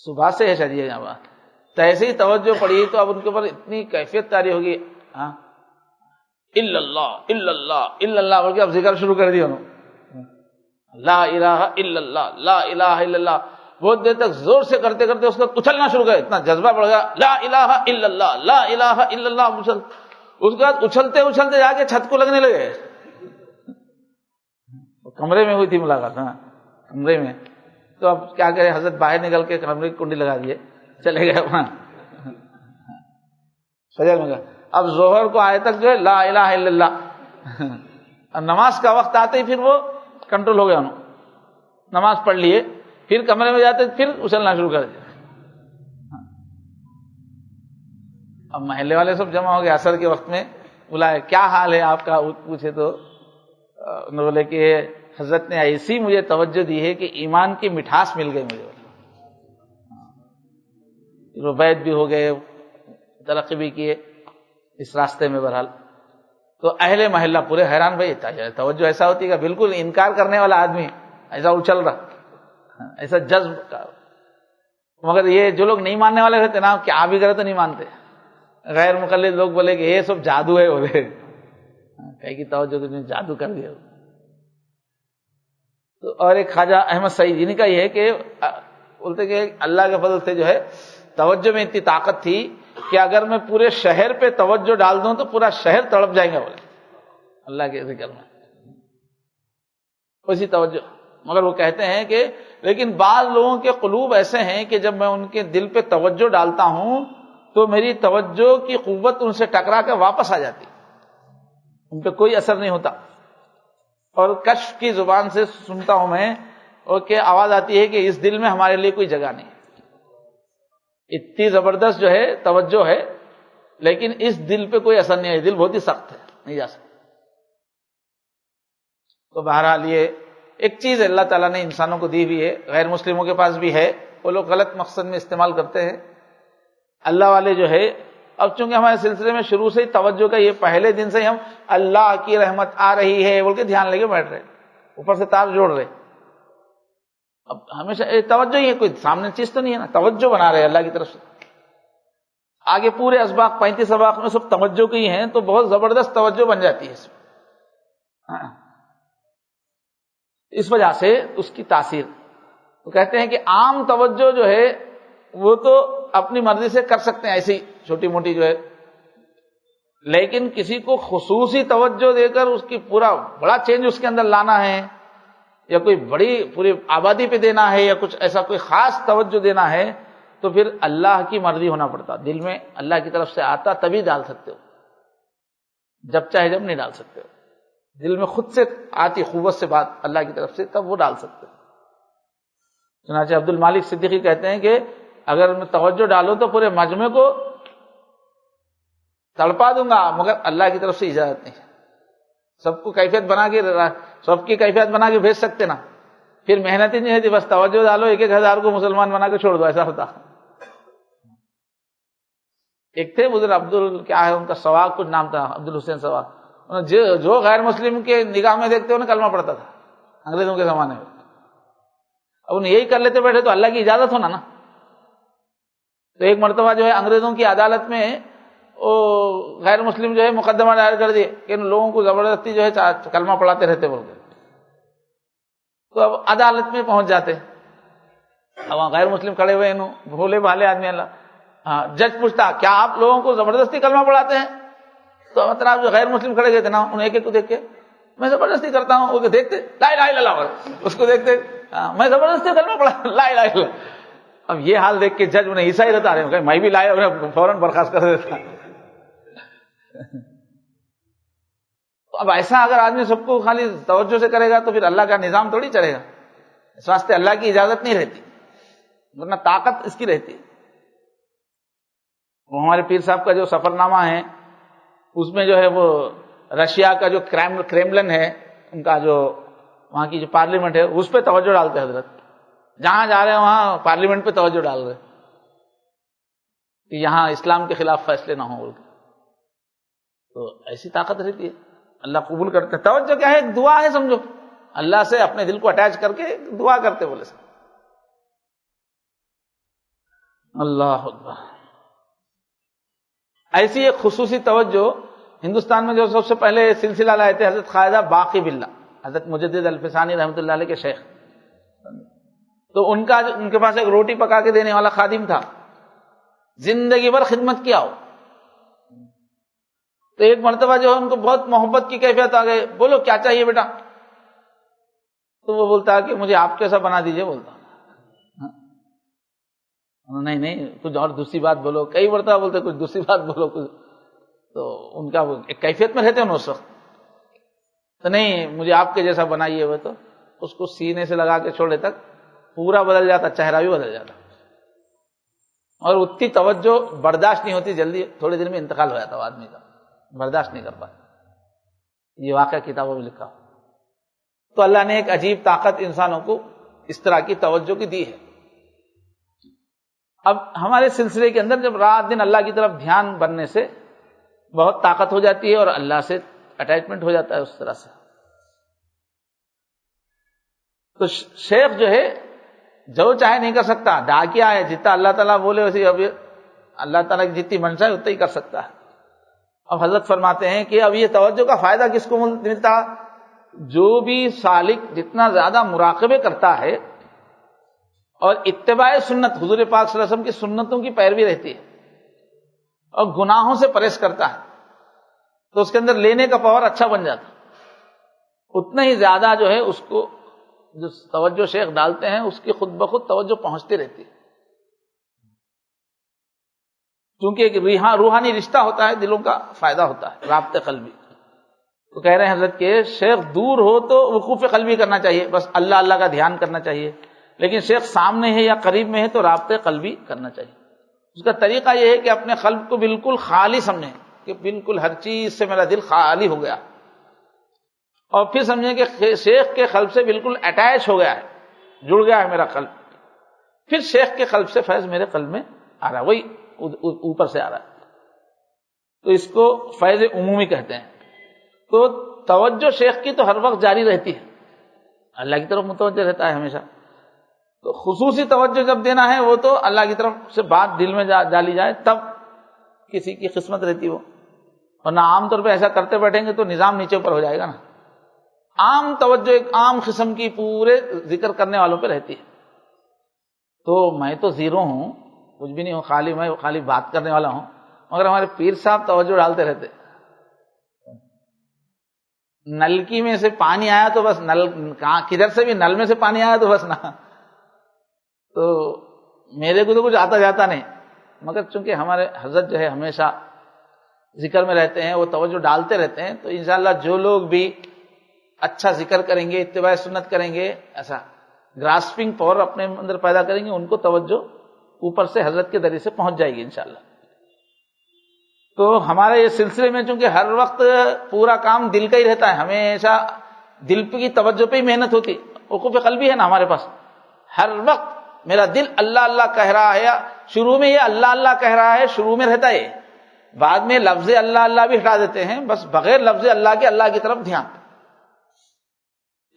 صبح سے ہے شاید یہاں پر، تو ایسے ہی توجہ پڑی تو اب ان کے اوپر اتنی کیفیت طاری ہوگی، ہاں الا اللہ الا اللہ الا اللہ بول کے اب ذکر شروع کر دیا انہوں. لا الہ الا اللہ لا الہ الا اللہ. بہت دیر تک زور سے کرتے کرتے اس کا اچھلنا شروع کر، اتنا جذبہ بڑھ گیا، لا الہ الا اللہ لا الہ الا اللہ. اس کے بعد اچھلتے اچھلتے جا کے چھت کو لگنے لگے. کمرے میں ہوئی تھی ملاقات، ہاں کمرے میں. تو اب کیا کرے، حضرت باہر نکل کے کمرے کی کنڈی لگا دیے، چلے گئے وہاں فجر میں گئے. اب ظہر کو آئے تک جو ہے لا الہ الا اللہ. نماز کا وقت آتے ہی پھر وہ کنٹرول ہو گیا، انہوں نماز پڑھ لیے، پھر کمرے میں جاتے پھر اچھلنا شروع کر دیا. اب محلے والے سب جمع ہو گئے، عصر کے وقت میں بلائے، کیا حال ہے آپ کا پوچھے تو بولے کہ حضرت نے ایسی مجھے توجہ دی ہے کہ ایمان کی مٹھاس مل گئی مجھے. بیعت بھی ہو گئے، ترقی بھی کیے اس راستے میں. بہرحال تو اہل محلہ پورے حیران، بھائی توجہ ایسا ہوتی ہے کہ بالکل انکار کرنے والا آدمی ایسا اچھل رہا، ایسا جذب کا. مگر یہ جو لوگ نہیں ماننے والے رہتے نا، کیا بھی کرے تو نہیں مانتے. غیر مقلد لوگ بولے کہ یہ سب جادو ہے، بولے کہیں کی توجہ تو جادو کر دیا. تو اور ایک خواجہ احمد سعید جن کا یہ ہے کہ بولتے کہ اللہ کے فضل سے جو ہے توجہ میں اتنی طاقت تھی کہ اگر میں پورے شہر پہ توجہ ڈال دوں تو پورا شہر تڑپ جائیں گا، بولے اللہ کے ذکر میں اسی توجہ. مگر وہ کہتے ہیں کہ لیکن بعض لوگوں کے قلوب ایسے ہیں کہ جب میں ان کے دل پہ توجہ ڈالتا ہوں تو میری توجہ کی قوت ان سے ٹکرا کے واپس آ جاتی، ان پہ کوئی اثر نہیں ہوتا. اور کشف کی زبان سے سنتا ہوں میں، اور کہ آواز آتی ہے کہ اس دل میں ہمارے لیے کوئی جگہ نہیں. اتنی زبردست جو ہے توجہ ہے، لیکن اس دل پہ کوئی اثر نہیں ہے، دل بہت ہی سخت ہے، نہیں جا سکتا. تو بہرحال یہ ایک چیز اللہ تعالیٰ نے انسانوں کو دی ہوئی ہے، غیر مسلموں کے پاس بھی ہے، وہ لوگ غلط مقصد میں استعمال کرتے ہیں. اللہ والے جو ہے، اب چونکہ ہمارے سلسلے میں شروع سے ہی توجہ کا یہ پہلے دن سے ہی ہم اللہ کی رحمت آ رہی ہے بول کے دھیان لے کے بیٹھ رہے، اوپر سے تار جوڑ رہے. اب ہمیشہ توجہ ہی ہے، کوئی سامنے چیز تو نہیں ہے نا، توجہ بنا رہے اللہ کی طرف سے. آگے پورے اسباق 35 اسباق میں سب توجہ کی ہیں تو بہت زبردست توجہ بن جاتی ہے اس میں. اس وجہ سے اس کی تاثیر، تو کہتے ہیں کہ عام توجہ جو ہے وہ تو اپنی مرضی سے کر سکتے ہیں ایسی چھوٹی موٹی جو ہے، لیکن کسی کو خصوصی توجہ دے کر اس کی پورا بڑا چینج اس کے اندر لانا ہے، یا کوئی بڑی پوری آبادی پہ دینا ہے، یا کچھ ایسا کوئی خاص توجہ دینا ہے، تو پھر اللہ کی مرضی ہونا پڑتا. دل میں اللہ کی طرف سے آتا تبھی ڈال سکتے ہو، جب چاہے جب نہیں ڈال سکتے ہو. دل میں خود سے آتی قوت سے بات اللہ کی طرف سے تب وہ ڈال سکتے ہو. چنانچہ عبد المالک صدیقی کہتے ہیں کہ اگر میں توجہ ڈالوں تو پورے مجمع کو تڑپا دوں گا، مگر اللہ کی طرف سے اجازت نہیں. سب کو کیفیت بنا کے، سب کی کیفیت بنا کے بھیج سکتے نا، پھر محنت ہی نہیں ہوتی، بس توجہ ڈالو 1,000 کو مسلمان بنا کے چھوڑ دو، ایسا ہوتا. ایک تھے بزرگ کیا ہے ان کا، سواق کچھ نام تھا، عبد الحسین سواق. جو غیر مسلم کے نگاہ میں دیکھتے انہیں کلمہ پڑتا تھا انگریزوں کے زمانے میں. اب انہیں یہی کر لیتے بیٹھے تو اللہ کی اجازت ہونا نا. تو ایک مرتبہ جو ہے انگریزوں کی عدالت میں وہ غیر مسلم جو ہے مقدمہ دائر کر دیے کہ ان لوگوں کو زبردستی جو ہے کلمہ پڑھاتے رہتے بول کے. تو اب عدالت میں پہنچ جاتے، اب وہاں غیر مسلم کھڑے ہوئے انہوں بھولے بھالے آدمی. اللہ جج پوچھتا کیا آپ لوگوں کو زبردستی کلمہ پڑھاتے ہیں؟ تو مطلب جو غیر مسلم کھڑے گئے تھے نا، انہیں ایک ایک کو دیکھ کے میں زبردستی کرتا ہوں، وہ دیکھتے لا الہ الا اللہ، اس کو دیکھتے میں زبردستی کلمہ پڑھا لا الہ الا اللہ. اب یہ حال دیکھ کے جج انہیں عیسائی رہتا رہے، میں بھی لایا، انہیں فوراً برخاست کر دیتا. اب ایسا اگر آدمی سب کو خالی توجہ سے کرے گا تو پھر اللہ کا نظام تھوڑی چلے گا. اس واسطے اللہ کی اجازت نہیں رہتی، ورنہ طاقت اس کی رہتی. وہ ہمارے پیر صاحب کا جو سفر نامہ ہے اس میں جو ہے وہ رشیا کا جو کریملن ہے، ان کا جو وہاں کی جو پارلیمنٹ ہے اس پہ توجہ ڈالتے حضرت. جہاں جا رہے ہیں وہاں پارلیمنٹ پہ توجہ ڈال رہے کہ یہاں اسلام کے خلاف فیصلے نہ ہوں. تو ایسی طاقت رہتی ہے، اللہ قبول کرتے ہیں. توجہ کیا ہے؟ ایک دعا ہے سمجھو، اللہ سے اپنے دل کو اٹیچ کر کے دعا کرتے بولے سے. اللہ اکبر. ایسی ایک خصوصی توجہ ہندوستان میں جو سب سے پہلے سلسلہ لائے تھے حضرت خواجہ باقی باللہ، حضرت مجدد الفسانی رحمۃ اللہ علیہ کے شیخ. تو ان کے پاس ایک روٹی پکا کے دینے والا خادم تھا، زندگی بھر خدمت کیا ہو. تو ایک مرتبہ جو ہے ان کو بہت محبت کی کیفیت آ گئی، بولو کیا چاہیے بیٹا؟ تو وہ بولتا کہ مجھے آپ کیسا بنا دیجئے. بولتا نہیں کچھ اور دوسری بات بولو. کئی مرتبہ بولتے کچھ دوسری بات بولو کچھ. تو ان کا وہ ایک کیفیت میں رہتے ہیں اس وقت. تو نہیں مجھے آپ کے جیسا بنائیے. وہ تو اس کو سینے سے لگا کے چھوڑے تک پورا بدل جاتا، چہرہ بھی بدل جاتا، اور اتنی توجہ برداشت نہیں ہوتی، جلدی تھوڑے دن میں انتقال ہو جاتا وہ آدمی کا، برداشت نہیں کر پاتا. یہ واقعہ کتابوں میں لکھا. تو اللہ نے ایک عجیب طاقت انسانوں کو اس طرح کی توجہ کی دی ہے. اب ہمارے سلسلے کے اندر جب رات دن اللہ کی طرف دھیان بننے سے بہت طاقت ہو جاتی ہے اور اللہ سے اٹیچمنٹ ہو جاتا ہے اس طرح سے. تو شیخ جو ہے جو چاہے نہیں کر سکتا، ڈاکیا ہے، جتنا اللہ تعالیٰ بولے ویسے اب اللہ تعالیٰ کی جتنی منشا ہے اتنا ہی کر سکتا ہے. اب حضرت فرماتے ہیں کہ اب یہ توجہ کا فائدہ کس کو ملتا؟ جو بھی سالک جتنا زیادہ مراقبے کرتا ہے اور اتباع سنت، حضور پاک صلی اللہ علیہ وسلم کی سنتوں کی پیروی رہتی ہے اور گناہوں سے پرہیز کرتا ہے، تو اس کے اندر لینے کا پاور اچھا بن جاتا. اتنا ہی زیادہ جو ہے اس کو جو توجہ شیخ ڈالتے ہیں اس کی خود بخود توجہ پہنچتی رہتی ہے، کیونکہ ایک روحانی رشتہ ہوتا ہے، دلوں کا فائدہ ہوتا ہے، رابط قلبی. تو کہہ رہے ہیں حضرت کہ شیخ دور ہو تو وقوف قلبی کرنا چاہیے، بس اللہ اللہ کا دھیان کرنا چاہیے. لیکن شیخ سامنے ہے یا قریب میں ہے تو رابطے قلبی کرنا چاہیے. اس کا طریقہ یہ ہے کہ اپنے قلب کو بالکل خالی سمجھیں کہ بالکل ہر چیز سے میرا دل خالی ہو گیا، اور پھر سمجھیں کہ شیخ کے قلب سے بالکل اٹیچ ہو گیا ہے، جڑ گیا ہے میرا قلب. پھر شیخ کے قلب سے فیض میرے قلب میں آ رہا ہے. وہی اوپر سے آ رہا ہے، تو اس کو فیض عمومی کہتے ہیں۔ تو توجہ شیخ کی تو ہر وقت جاری رہتی ہے، اللہ کی طرف متوجہ رہتا ہے ہمیشہ۔ تو خصوصی توجہ جب دینا ہے وہ تو اللہ کی طرف سے بات دل میں ڈالی جائے تب کسی کی قسمت رہتی وہ، ورنہ عام طور پہ ایسا کرتے بیٹھیں گے تو نظام نیچے اوپر ہو جائے گا نا۔ عام توجہ ایک عام قسم کی پورے ذکر کرنے والوں پہ رہتی ہے۔ تو میں تو زیرو ہوں، کچھ بھی نہیں ہوں، میں خالی بات کرنے والا ہوں، مگر ہمارے پیر صاحب توجہ ڈالتے رہتے۔ نلکی میں سے پانی آیا تو بس کدھر سے بھی نل میں سے پانی آیا تو بس نہ، تو میرے کو تو کچھ آتا جاتا نہیں، مگر چونکہ ہمارے حضرت جو ہے ہمیشہ ذکر میں رہتے ہیں، وہ توجہ ڈالتے رہتے ہیں، تو انشاءاللہ جو لوگ بھی اچھا ذکر کریں گے، اتباع سنت کریں گے، ایسا گراسپنگ پاور اپنے اندر پیدا کریں گے، ان کو توجہ اوپر سے حضرت کے ذریعے سے پہنچ جائے گی انشاءاللہ۔ تو ہمارے یہ سلسلے میں چونکہ ہر وقت پورا کام دل کا ہی رہتا ہے، ہمیشہ دل کی توجہ پہ ہی محنت ہوتی، وقوف قلبی ہے نا ہمارے پاس، ہر وقت میرا دل اللہ اللہ کہہ رہا ہے، شروع میں یہ اللہ اللہ کہہ رہا ہے، شروع میں رہتا ہے، بعد میں لفظ اللہ اللہ بھی ہٹا دیتے ہیں، بس بغیر لفظ اللہ کے اللہ کی طرف دھیان۔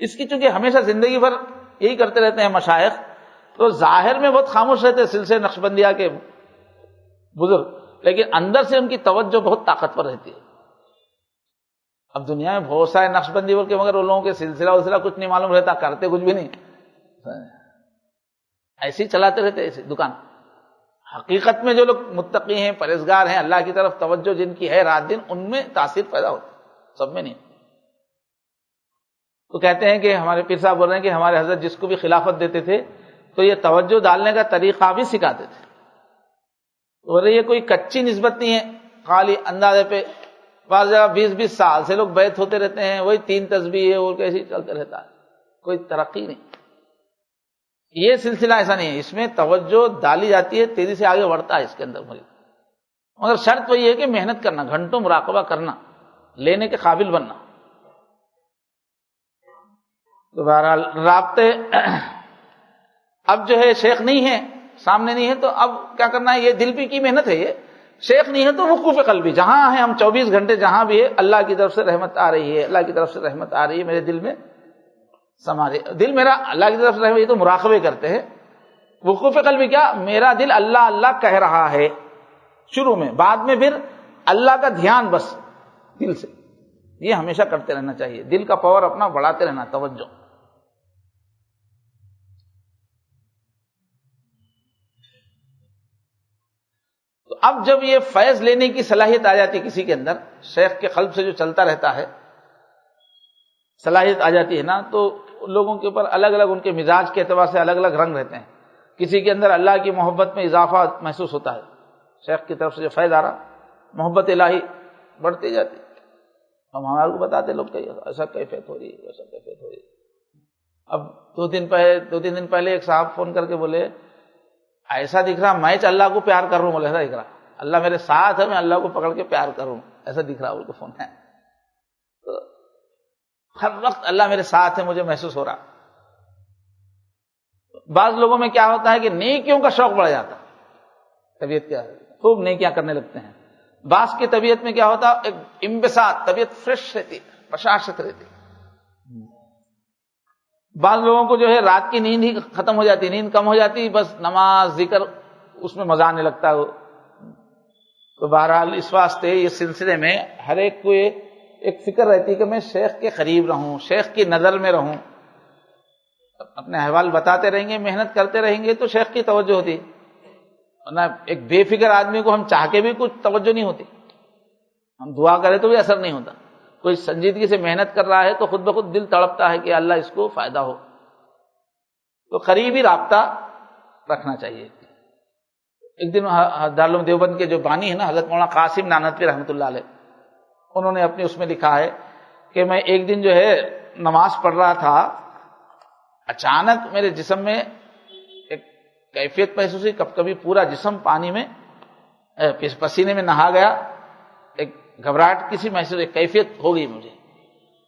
اس کی چونکہ ہمیشہ زندگی بھر یہی کرتے رہتے ہیں مشائخ، تو ظاہر میں بہت خاموش رہتے ہیں سلسلے نقشبندیہ کے بزرگ، لیکن اندر سے ان کی توجہ بہت طاقتور رہتی ہے۔ اب دنیا میں بہت سارے نقشبندی بول کے، مگر ان لوگوں کے سلسلہ کچھ نہیں معلوم رہتا، کرتے کچھ بھی نہیں، ایسے ہی چلاتے رہتے ایسے دکان۔ حقیقت میں جو لوگ متقی ہیں، پرہیزگار ہیں، اللہ کی طرف توجہ جن کی ہے رات دن، ان میں تاثیر پیدا ہوتی، سب میں نہیں۔ تو کہتے ہیں کہ ہمارے پیر صاحب بول رہے ہیں کہ ہمارے حضرت جس کو بھی خلافت دیتے تھے تو یہ توجہ ڈالنے کا طریقہ بھی سکھاتے تھے، اور یہ کوئی کچی نسبت نہیں ہے خالی اندازے پہ۔ بعض جگہ 20-20 سال سے لوگ بیعت ہوتے رہتے ہیں، وہی 3 تسبیح ہے اور کیسے چلتے رہتا ہے، کوئی ترقی نہیں۔ یہ سلسلہ ایسا نہیں ہے، اس میں توجہ ڈالی جاتی ہے، تیزی سے آگے بڑھتا ہے اس کے اندر مریض، مگر شرط وہی ہے کہ محنت کرنا، گھنٹوں مراقبہ کرنا، لینے کے قابل بننا۔ تو بہرحال رابطے اب جو ہے شیخ نہیں ہے، سامنے نہیں ہے، تو اب کیا کرنا ہے، یہ دل پہ کی محنت ہے، یہ شیخ نہیں ہے تو وقوف قلبی، جہاں ہیں ہم 24 گھنٹے جہاں بھی ہے، اللہ کی طرف سے رحمت آ رہی ہے، اللہ کی طرف سے رحمت آ رہی ہے، میرے دل میں سما رہی ہے، دل میرا اللہ کی طرف سے رحمت، یہ تو مراقبے کرتے ہیں۔ وقوف قلبی کیا، میرا دل اللہ اللہ کہہ رہا ہے شروع میں، بعد میں پھر اللہ کا دھیان بس دل سے، یہ ہمیشہ کرتے رہنا چاہیے، دل کا پاور اپنا بڑھاتے رہنا، توجہ۔ تو اب جب یہ فیض لینے کی صلاحیت آ جاتی ہے کسی کے اندر، شیخ کے قلب سے جو چلتا رہتا ہے، صلاحیت آ جاتی ہے نا، تو لوگوں کے اوپر الگ الگ ان کے مزاج کے اعتبار سے الگ الگ رنگ رہتے ہیں۔ کسی کے اندر اللہ کی محبت میں اضافہ محسوس ہوتا ہے، شیخ کی طرف سے جو فیض آ رہا، محبت الہی بڑھتی جاتی، ہم ہمارے کو بتاتے لوگ کہ ایسا کیفیت ہو رہی ہے، ویسا کیفیت ہو رہی ہے۔ اب 2-3 دن پہلے ایک صاحب فون کر کے بولے ایسا دکھ رہا میں اللہ کو پیار کر رہا ہوں، بولے ایسا دکھ رہا، اللہ میرے ساتھ ہے، میں اللہ کو پکڑ کے پیار کر رہا ہوں، ایسا دکھ رہا، بول کے فون ہے، تو ہر وقت اللہ میرے ساتھ ہے مجھے محسوس ہو رہا۔ بعض لوگوں میں کیا ہوتا ہے کہ نیکیوں کا شوق بڑھ جاتا، طبیعت کیا ہے، خوب نیکیاں کرنے لگتے ہیں۔ بعض کی طبیعت میں کیا ہوتا، ایک انبساط، طبیعت فریش رہتی، بشاشت رہتی۔ بعض لوگوں کو جو ہے رات کی نیند ہی ختم ہو جاتی، نیند کم ہو جاتی، بس نماز ذکر اس میں مزہ آنے لگتا ہے وہ۔ تو بہرحال اس واسطے یہ سلسلے میں ہر ایک کو ایک فکر رہتی کہ میں شیخ کے قریب رہوں، شیخ کی نظر میں رہوں، اپنے احوال بتاتے رہیں گے، محنت کرتے رہیں گے تو شیخ کی توجہ ہوتی، ورنہ ایک بے فکر آدمی کو ہم چاہ کے بھی کچھ توجہ نہیں ہوتی، ہم دعا کریں تو بھی اثر نہیں ہوتا۔ کوئی سنجیدگی سے محنت کر رہا ہے تو خود بخود دل تڑپتا ہے کہ اللہ اس کو فائدہ ہو، تو قریبی رابطہ رکھنا چاہیے۔ ایک دن دارالعلوم دیوبند کے جو بانی ہیں نا، حضرت مولانا قاسم نانوتوی رحمۃ اللہ علیہ، انہوں نے اپنے اس میں لکھا ہے کہ میں ایک دن جو ہے نماز پڑھ رہا تھا، اچانک میرے جسم میں ایک کیفیت محسوس ہوئی، کبھی پورا جسم پانی میں پسینے میں نہا گیا، ایک گھبراہٹ کسی محسوس، ایک کیفیت ہو گئی مجھے،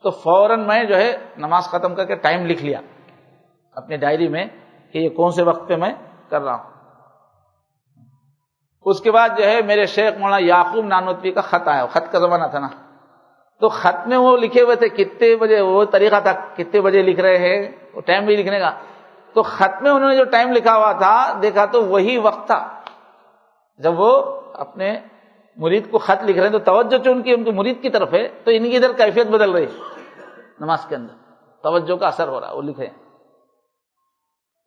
تو فوراً میں جو ہے نماز ختم کر کے ٹائم لکھ لیا اپنی ڈائری میں کہ یہ کون سے وقت پہ میں کر رہا ہوں۔ اس کے بعد جو ہے میرے شیخ مولانا یعقوب نانوتوی کا خط آیا، خط کا زمانہ تھا نا، تو خط میں وہ لکھے ہوئے تھے کتنے بجے، وہ طریقہ تھا کتنے بجے لکھ رہے ہیں، وہ ٹائم بھی لکھنے کا، تو خط میں انہوں نے جو ٹائم لکھا ہوا تھا دیکھا تو وہی وقت تھا جب وہ اپنے مرید کو خط لکھ رہے ہیں، تو توجہ جو ان کی مرید کی طرف ہے، تو ان کی ادھر کیفیت بدل رہی ہے، نماز کے اندر توجہ کا اثر ہو رہا ہے، وہ لکھے ہیں۔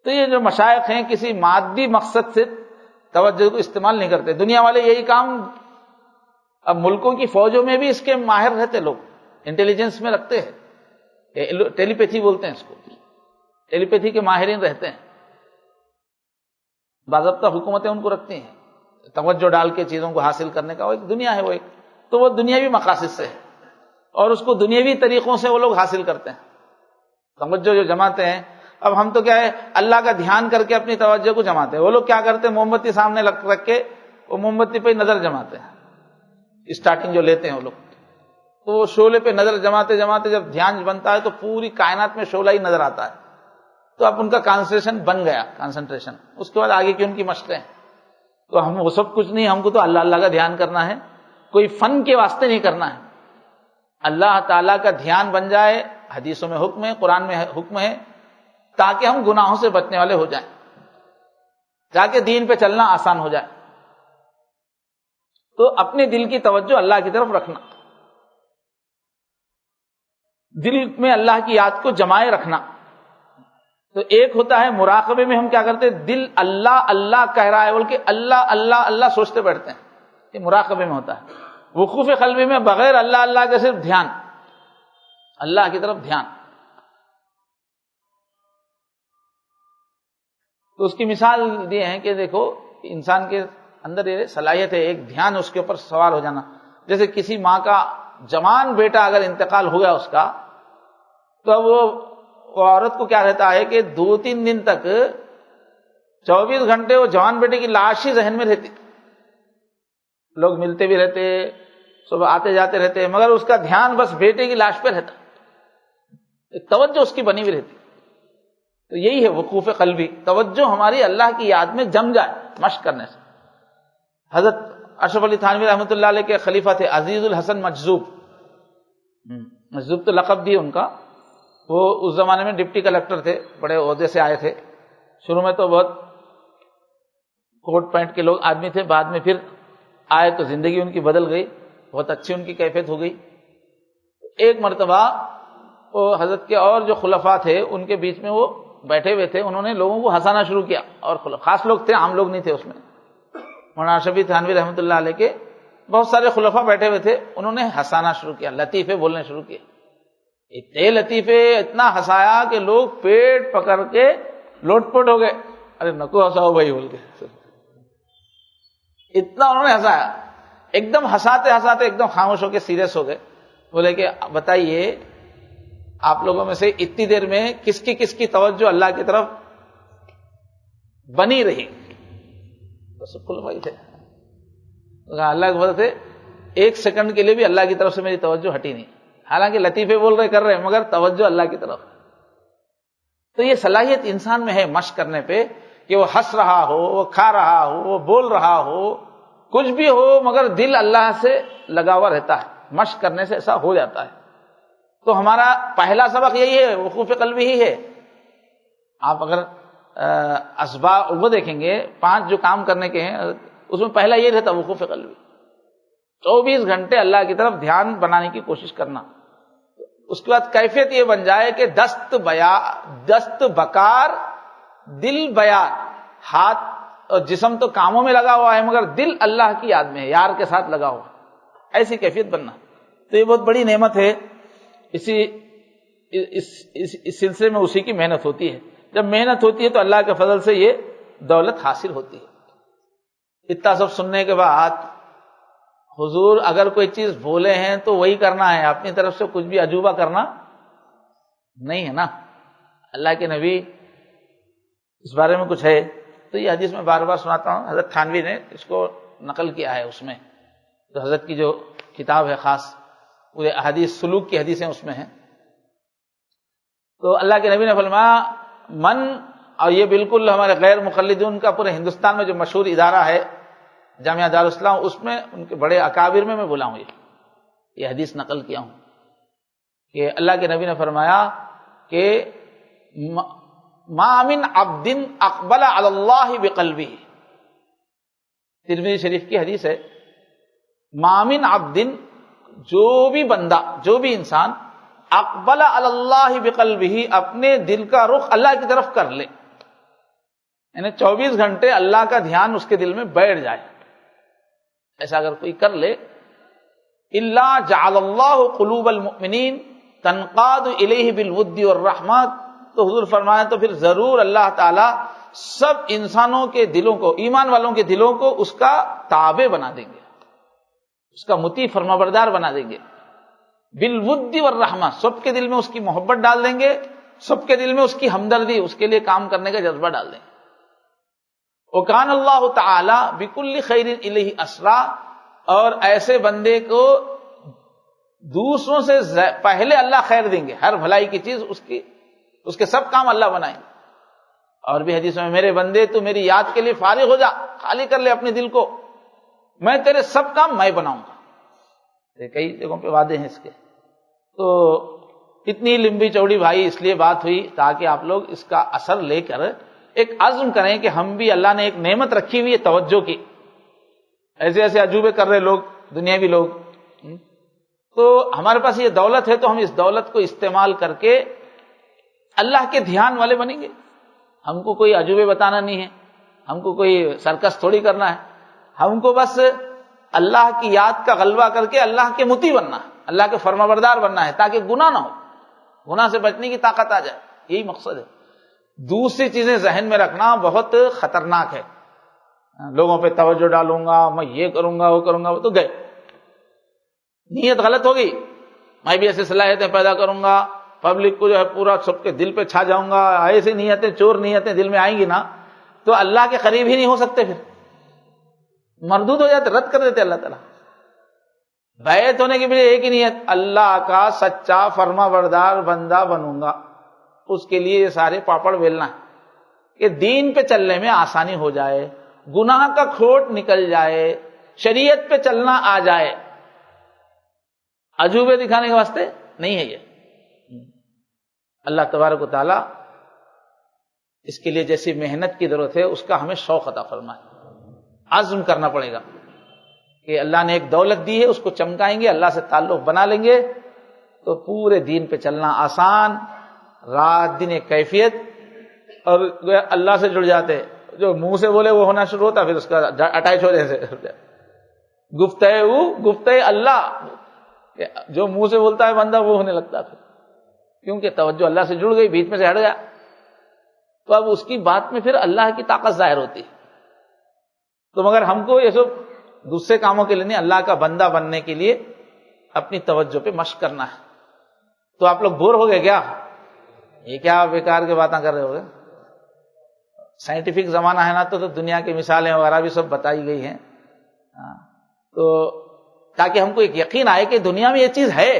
تو یہ جو مشائخ ہیں کسی مادی مقصد سے توجہ کو استعمال نہیں کرتے، دنیا والے یہی کام، اب ملکوں کی فوجوں میں بھی اس کے ماہر رہتے لوگ، انٹیلیجنس میں رکھتے ہیں، ٹیلی پیتھی بولتے ہیں اس کو، ٹیلی پیتھی کے ماہرین رہتے ہیں، باضابطہ حکومتیں ان کو رکھتی ہیں توجہ ڈال کے چیزوں کو حاصل کرنے کا، وہ ایک دنیا ہے، وہ ایک تو وہ دنیاوی مقاصد سے ہے اور اس کو دنیاوی طریقوں سے وہ لوگ حاصل کرتے ہیں توجہ جو جماتے ہیں۔ اب ہم تو کیا ہے اللہ کا دھیان کر کے اپنی توجہ کو جماتے ہیں، وہ لوگ کیا کرتے ہیں موم بتی سامنے رکھ کے وہ موم بتی پہ نظر جماتے ہیں، اسٹارٹنگ جو لیتے ہیں وہ لوگ، تو وہ شعلے پہ نظر جماتے جماتے جب دھیان بنتا ہے تو پوری کائنات میں شعلہ ہی نظر آتا ہے، تو اب ان کا کانسنٹریشن بن گیا، کانسنٹریشن، اس کے بعد آگے کی ان کی مشقیں، تو ہم وہ سب کچھ نہیں، ہم کو تو اللہ اللہ کا دھیان کرنا ہے، کوئی فن کے واسطے نہیں کرنا ہے، اللہ تعالیٰ کا دھیان بن جائے، حدیثوں میں حکم ہے، قرآن میں حکم ہے، تاکہ ہم گناہوں سے بچنے والے ہو جائیں، تاکہ دین پہ چلنا آسان ہو جائے۔ تو اپنے دل کی توجہ اللہ کی طرف رکھنا، دل میں اللہ کی یاد کو جمائے رکھنا۔ تو ایک ہوتا ہے مراقبے میں ہم کیا کرتے ہیں، دل اللہ اللہ کہہ رہا ہے بول کے اللہ اللہ اللہ سوچتے بیٹھتے ہیں، یہ مراقبے میں ہوتا ہے۔ وقوف قلبی میں بغیر اللہ اللہ کے صرف دھیان، اللہ کی طرف دھیان۔ تو اس کی مثال یہ ہے کہ دیکھو انسان کے اندر یہ صلاحیت ہے، ایک دھیان اس کے اوپر سوار ہو جانا، جیسے کسی ماں کا جوان بیٹا اگر انتقال ہو گیا اس کا، تو اب وہ عورت کو کیا رہتا ہے کہ 2-3 دن تک 24 گھنٹے وہ جوان بیٹے کی لاش ہی ذہن میں رہتی، لوگ ملتے بھی رہتے، صبح آتے جاتے رہتے، مگر اس کا دھیان بس بیٹے کی لاش پہ رہتا، ایک توجہ اس کی بنی ہوئی رہتی۔ تو یہی ہے وقوف قلبی، توجہ ہماری اللہ کی یاد میں جم جائے مشق کرنے سے۔ حضرت اشرف علی تھانوی رحمۃ اللہ علیہ کے خلیفہ تھے عزیز الحسن مجذوب، مجذوب تو لقب بھی ان کا، وہ اس زمانے میں ڈپٹی کلکٹر تھے، بڑے عہدے سے آئے تھے، شروع میں تو بہت کوٹ پینٹ کے لوگ آدمی تھے، بعد میں پھر آئے تو زندگی ان کی بدل گئی، بہت اچھی ان کی کیفیت ہو گئی۔ ایک مرتبہ وہ حضرت کے اور جو خلفاء تھے ان کے بیچ میں وہ بیٹھے ہوئے تھے، انہوں نے لوگوں کو ہنسانا شروع کیا، اور خاص لوگ تھے، عام لوگ نہیں تھے اس میں، مولانا شفیع تھانوی رحمۃ اللہ علیہ کے بہت سارے خلفاء بیٹھے ہوئے تھے، انہوں نے ہنسانا شروع کیا، لطیفے بولنے شروع کیے، اتنے لطیفے، اتنا ہنسایا کہ لوگ پیٹ پکڑ کے لوٹ پوٹ ہو گئے، ارے نکو ہنساؤ بھائی بول کے، اتنا انہوں نے ہنسایا، ایک دم ہنساتے ہنساتے ایک دم خاموش ہو کے سیریس ہو گئے، بولے کہ بتائیے آپ لوگوں میں سے اتنی دیر میں کس کی توجہ اللہ کی طرف بنی رہی؟ بس خلفائی تھے، اللہ کے فضل سے 1 سیکنڈ کے لیے بھی اللہ کی طرف سے میری توجہ ہٹی نہیں، حالانکہ لطیفے بول رہے کر رہے مگر توجہ اللہ کی طرف۔ تو یہ صلاحیت انسان میں ہے مشق کرنے پہ، کہ وہ ہنس رہا ہو، وہ کھا رہا ہو، وہ بول رہا ہو، کچھ بھی ہو، مگر دل اللہ سے لگا ہوا رہتا ہے، مشق کرنے سے ایسا ہو جاتا ہے۔ تو ہمارا پہلا سبق یہی ہے، وقوف قلبی ہی ہے۔ آپ اگر اسباب وہ دیکھیں گے 5 جو کام کرنے کے ہیں، اس میں پہلا یہ رہتا وقوف قلبی، 24 گھنٹے اللہ کی طرف دھیان بنانے کی کوشش کرنا۔ اس کے بعد کیفیت یہ بن جائے کہ دست بکار دل بیار، ہاتھ اور جسم تو کاموں میں لگا ہوا ہے مگر دل اللہ کی یاد میں ہے، یار کے ساتھ لگا ہوا، ایسی کیفیت بننا۔ تو یہ بہت بڑی نعمت ہے، اس سلسلے میں اسی کی محنت ہوتی ہے، جب محنت ہوتی ہے تو اللہ کے فضل سے یہ دولت حاصل ہوتی ہے۔ اتنا سب سننے کے بعد حضور اگر کوئی چیز بولے ہیں تو وہی کرنا ہے، اپنی طرف سے کچھ بھی عجوبہ کرنا نہیں ہے نا۔ اللہ کے نبی اس بارے میں کچھ ہے تو یہ حدیث میں بار بار سناتا ہوں، حضرت تھانوی نے اس کو نقل کیا ہے، اس میں تو حضرت کی جو کتاب ہے خاص پورے احادیث سلوک کی حدیثیں اس میں ہیں۔ تو اللہ کے نبی نے فرمایا اور یہ بالکل ہمارے غیر مقلدون کا پورے ہندوستان میں جو مشہور ادارہ ہے جامعہ دارالاسلام، اس میں ان کے بڑے اکابر میں بولا ہوں، یہ حدیث نقل کیا ہوں کہ اللہ کے نبی نے فرمایا کہ ما من عبد اقبل علی اللہ بقلبہ، ترمذی شریف کی حدیث ہے، ما من عبد، جو بھی بندہ، جو بھی انسان، اقبل علی اللہ بقلبہ، اپنے دل کا رخ اللہ کی طرف کر لے، یعنی 24 گھنٹے اللہ کا دھیان اس کے دل میں بیٹھ جائے، ایسا اگر کوئی کر لے، الا جعل اللہ قلوب المؤمنین تنقاد الیہ بالود والرحمت، تو حضور فرمایا تو پھر ضرور اللہ تعالی سب انسانوں کے دلوں کو، ایمان والوں کے دلوں کو اس کا تابع بنا دیں گے، اس کا مطیع فرمانبردار بنا دیں گے، بالود والرحمہ، سب کے دل میں اس کی محبت ڈال دیں گے، سب کے دل میں اس کی ہمدردی، اس کے لیے کام کرنے کا جذبہ ڈال دیں گے۔ وَكَانَ اللَّهُ تَعَالَى بِكُلِّ خَيْرٍ إِلَيْهِ أَسْرَىٰ، اور ایسے بندے کو دوسروں سے پہلے اللہ خیر دیں گے، ہر بھلائی کی چیز اس کے سب کام اللہ بنائیں گے۔ اور بھی حدیث میں، میرے بندے تو میری یاد کے لیے فارغ ہو جا، خالی کر لے اپنے دل کو، میں تیرے سب کام میں بناؤں گا۔ کئی جگہوں پہ وعدے ہیں اس کے۔ تو اتنی لمبی چوڑی بھائی اس لیے بات ہوئی تاکہ آپ لوگ اس کا اثر لے کر ایک عزم کریں کہ ہم بھی، اللہ نے ایک نعمت رکھی ہوئی ہے توجہ کی، ایسے ایسے عجوبے کر رہے لوگ، دنیاوی لوگ، تو ہمارے پاس یہ دولت ہے تو ہم اس دولت کو استعمال کر کے اللہ کے دھیان والے بنیں گے۔ ہم کو کوئی عجوبے بتانا نہیں ہے، ہم کو کوئی سرکس تھوڑی کرنا ہے، ہم کو بس اللہ کی یاد کا غلبہ کر کے اللہ کے مطیع بننا ہے، اللہ کے فرمانبردار بننا ہے، تاکہ گناہ نہ ہو، گناہ سے بچنے کی طاقت آ جائے، یہی مقصد ہے۔ دوسری چیزیں ذہن میں رکھنا بہت خطرناک ہے، لوگوں پہ توجہ ڈالوں گا، میں یہ کروں گا وہ کروں گا، وہ تو گئے، نیت غلط ہو گئی، میں بھی ایسے صلاحیتیں پیدا کروں گا، پبلک کو جو ہے پورا سب کے دل پہ چھا جاؤں گا، ایسی نیتیں، چور نیتیں دل میں آئیں گی نا تو اللہ کے قریب ہی نہیں ہو سکتے، پھر مردود ہو جاتے، رد کر دیتے اللہ تعالیٰ۔ بیعت ہونے کی بجائے ایک ہی نیت، اللہ کا سچا فرما بردار بندہ بنوں گا، اس کے لیے یہ سارے پاپڑ بیلنا ہے کہ دین پہ چلنے میں آسانی ہو جائے، گناہ کا کھوٹ نکل جائے، شریعت پہ چلنا آ جائے، عجوبے دکھانے کے واسطے نہیں ہے یہ۔ اللہ تبارک و تعالیٰ اس کے لیے جیسی محنت کی ضرورت ہے اس کا ہمیں شوق عطا فرمائے، عزم کرنا پڑے گا کہ اللہ نے ایک دولت دی ہے، اس کو چمکائیں گے، اللہ سے تعلق بنا لیں گے تو پورے دین پہ چلنا آسان، رات دن ایک کیفیت، اور اللہ سے جڑ جاتے، جو منہ سے بولے وہ ہونا شروع ہوتا، پھر اس کا اٹیچ ہو جائے، گفتہ اللہ، جو منہ سے بولتا ہے بندہ وہ ہونے لگتا، پھر کیونکہ توجہ اللہ سے جڑ گئی، بیچ میں سے ہٹ گیا، تو اب اس کی بات میں پھر اللہ کی طاقت ظاہر ہوتی ہے۔ تو مگر ہم کو یہ سب دوسرے کاموں کے لیے نہیں، اللہ کا بندہ بننے کے لیے اپنی توجہ پہ مشق کرنا ہے۔ تو آپ لوگ بور ہو گئے کیا؟ یہ کیا بیکار کی باتیں کر رہے ہو گے؟ سائنٹیفک زمانہ ہے نا، تو دنیا کی مثالیں وغیرہ بھی سب بتائی گئی ہیں، تو تاکہ ہم کو ایک یقین آئے کہ دنیا میں یہ چیز ہے،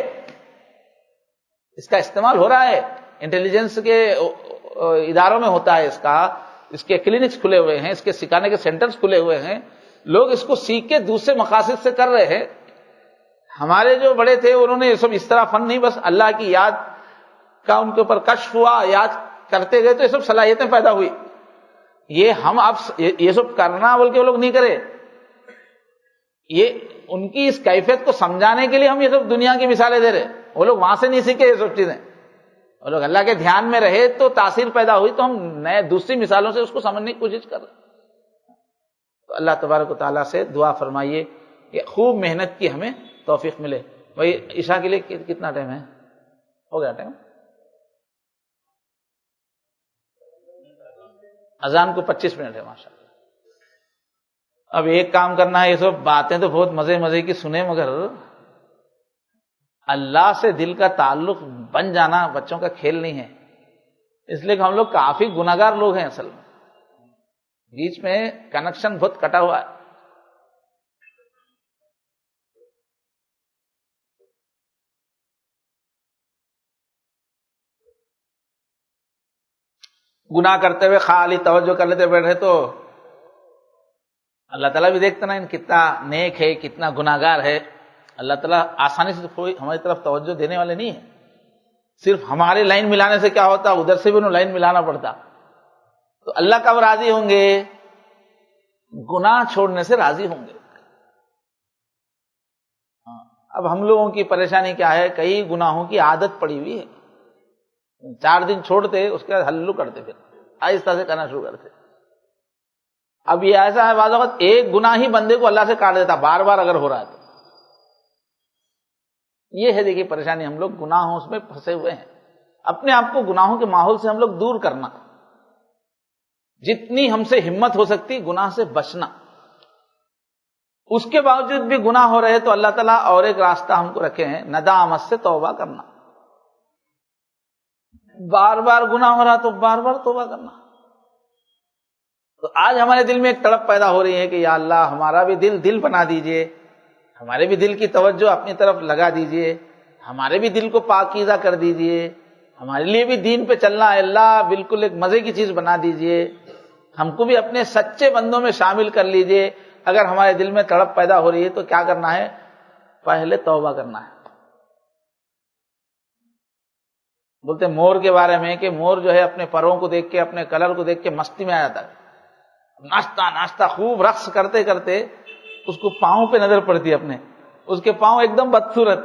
اس کا استعمال ہو رہا ہے، انٹیلیجنس کے اداروں میں ہوتا ہے، اس کے کلینکس کھلے ہوئے ہیں، اس کے سکھانے کے سینٹرز کھلے ہوئے ہیں، لوگ اس کو سیکھ کے دوسرے مقاصد سے کر رہے ہیں۔ ہمارے جو بڑے تھے انہوں نے یہ سب اس طرح فن نہیں، بس اللہ کی یاد کا ان کے اوپر کشف ہوا، یاد کرتے گئے تو یہ سب صلاحیتیں پیدا ہوئی۔ یہ ہم اب یہ سب کرنا بول کے وہ لوگ نہیں کرے، یہ ان کی اس کیفیت کو سمجھانے کے لیے ہم یہ سب دنیا کی مثالیں دے رہے، وہ لوگ وہاں سے نہیں سیکھے یہ سب چیزیں، وہ لوگ اللہ کے دھیان میں رہے تو تاثیر پیدا ہوئی، تو ہم نئے دوسری مثالوں سے اس کو سمجھنے کی کوشش کر رہے ہیں۔ تو اللہ تبارک و تعالیٰ سے دعا فرمائیے کہ خوب محنت کی ہمیں توفیق ملے۔ بھائی عشاء کے لیے کتنا ٹائم ہے؟ ہو گیا ٹائم؟ اذان کو 25 منٹ ہے، ماشاء اللہ۔ اب ایک کام کرنا ہے، یہ سب باتیں تو بہت مزے کی سنیں، مگر اللہ سے دل کا تعلق بن جانا بچوں کا کھیل نہیں ہے، اس لیے کہ ہم لوگ کافی گناہگار لوگ ہیں، اصل میں بیچ میں کنیکشن بہت کٹا ہوا ہے۔ گناہ کرتے ہوئے خالی توجہ کر لیتے بیٹھے تو اللہ تعالیٰ بھی دیکھتا نا ان کتنا نیک ہے، کتنا گناہگار ہے. اللہ تعالیٰ آسانی سے کوئی ہماری طرف توجہ دینے والے نہیں ہے. صرف ہمارے لائن ملانے سے کیا ہوتا، ادھر سے بھی انہیں لائن ملانا پڑتا. تو اللہ کب راضی ہوں گے؟ گناہ چھوڑنے سے راضی ہوں گے. اب ہم لوگوں کی پریشانی کیا ہے، کئی گناہوں کی عادت پڑی ہوئی ہے. 4 دن چھوڑتے، اس کے بعد ہلو کرتے، پھر آہستہ سے کرنا شروع کرتے. اب یہ ایسا ہے بعض وقت ایک گناہ ہی بندے کو اللہ سے کاٹ دیتا بار بار اگر ہو رہا ہے تو. یہ ہے دیکھیے پریشانی، ہم لوگ گناہوں اس میں پھنسے ہوئے ہیں. اپنے آپ کو گناہوں کے ماحول سے ہم لوگ دور کرنا، جتنی ہم سے ہمت ہو سکتی گناہ سے بچنا. اس کے باوجود بھی گناہ ہو رہے تو اللہ تعالیٰ اور ایک راستہ ہم کو رکھے ہیں، ندامت سے توبہ کرنا. بار بار گناہ ہو رہا تو بار بار توبہ کرنا. تو آج ہمارے دل میں ایک تڑپ پیدا ہو رہی ہے کہ یا اللہ ہمارا بھی دل بنا دیجئے، ہمارے بھی دل کی توجہ اپنی طرف لگا دیجئے، ہمارے بھی دل کو پاکیزہ کر دیجئے، ہمارے لیے بھی دین پہ چلنا ہے اللہ بالکل ایک مزے کی چیز بنا دیجئے، ہم کو بھی اپنے سچے بندوں میں شامل کر لیجئے. اگر ہمارے دل میں تڑپ پیدا ہو رہی ہے تو کیا کرنا ہے؟ پہلے توبہ کرنا ہے. بولتے مور کے بارے میں کہ مور جو ہے اپنے پروں کو دیکھ کے، اپنے کلر کو دیکھ کے مستی میں آ جاتا ہے. ناچتا خوب رقص کرتے کرتے اس کو پاؤں پہ نظر پڑتی ہے اپنے، اس کے پاؤں ایک دم بدصورت،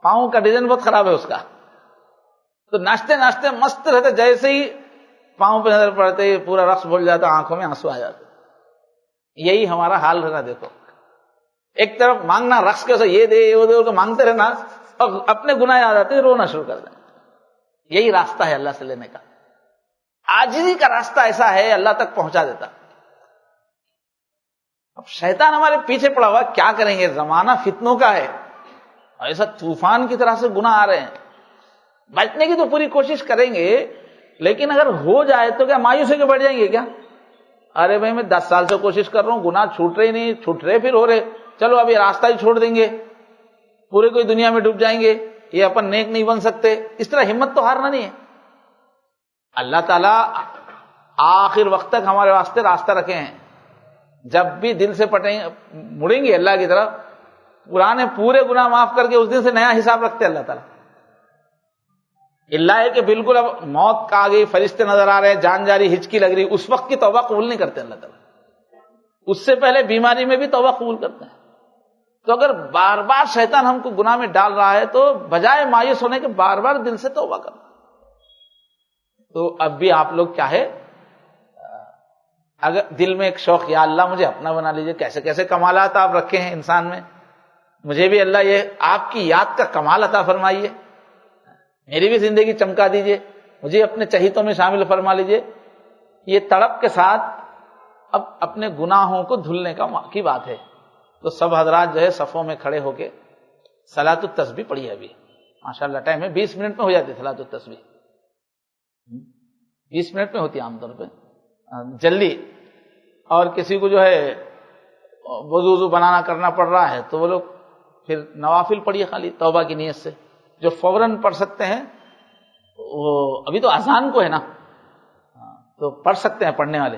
پاؤں کا ڈیزائن بہت خراب ہے اس کا. تو ناچتے ناچتے مست رہتے، جیسے ہی پاؤں پہ نظر پڑتے ہی پورا رقص بھول جاتا، آنکھوں میں آنسو آ جاتے. یہی ہمارا حال رہنا. دیکھو ایک طرف مانگنا رقص کے، یہ دے وہ دے مانگتے رہنا، اور اپنے گناہ یاد آتے رونا شروع کر دیں. یہی راستہ ہے اللہ سے لینے کا. عاجزی کا راستہ ایسا ہے اللہ تک پہنچا دیتا. اب شیطان ہمارے پیچھے پڑا ہوا، کیا کریں گے؟ زمانہ فتنوں کا ہے، ایسا طوفان کی طرح سے گناہ آ رہے ہیں. بچنے کی تو پوری کوشش کریں گے، لیکن اگر ہو جائے تو کیا مایوس ہو کے بیٹھ جائیں گے کیا؟ ارے بھائی میں 10 سال سے کوشش کر رہا ہوں، گناہ چھوٹ رہے نہیں، چھوٹ رہے پھر ہو رہے، چلو اب یہ راستہ ہی چھوڑ دیں گے، پورے کوئی دنیا میں ڈوب جائیں گے، یہ اپن نیک نہیں بن سکتے. اس طرح ہمت تو ہارنا نہیں ہے. اللہ تعالیٰ آخر وقت تک ہمارے واسطے راستہ رکھے ہیں. جب بھی دل سے مڑیں گے اللہ کی طرف، پرانے پورے گناہ معاف کر کے اس دن سے نیا حساب رکھتے اللہ تعالیٰ. اللہ ہے کہ بالکل اب موت کا آ گئی، فرشتے نظر آ رہے ہیں، جان جاری ہچکی لگ رہی، اس وقت کی توبہ قبول نہیں کرتے اللہ تعالیٰ. اس سے پہلے بیماری میں بھی توبہ قبول کرتے ہیں. تو اگر بار بار شیطان ہم کو گناہ میں ڈال رہا ہے تو بجائے مایوس ہونے کے بار بار دل سے توبہ کرنا. تو اب بھی آپ لوگ کیا ہے، اگر دل میں ایک شوق، یا اللہ مجھے اپنا بنا لیجئے. کیسے کیسے کمالات آپ رکھے ہیں انسان میں، مجھے بھی اللہ یہ آپ کی یاد کا کمال عطا فرمائیے، میری بھی زندگی چمکا دیجئے، مجھے اپنے چہیتوں میں شامل فرما لیجئے. یہ تڑپ کے ساتھ اب اپنے گناہوں کو دھلنے کی بات ہے. تو سب حضرات جو ہے صفوں میں کھڑے ہو کے صلاۃ التسبیح پڑھی ہے. ابھی ماشاءاللہ ٹائم ہے، 20 منٹ میں ہو جاتی ہے صلاۃ التسبیح. 20 منٹ میں ہوتی ہے عام طور پہ جلدی. اور کسی کو جو ہے وضو بنانا کرنا پڑ رہا ہے تو وہ لوگ پھر نوافل پڑھیے خالی توبہ کی نیت سے. جو فوراً پڑھ سکتے ہیں وہ ابھی تو اذان کو ہے نا، تو پڑھ سکتے ہیں پڑھنے والے.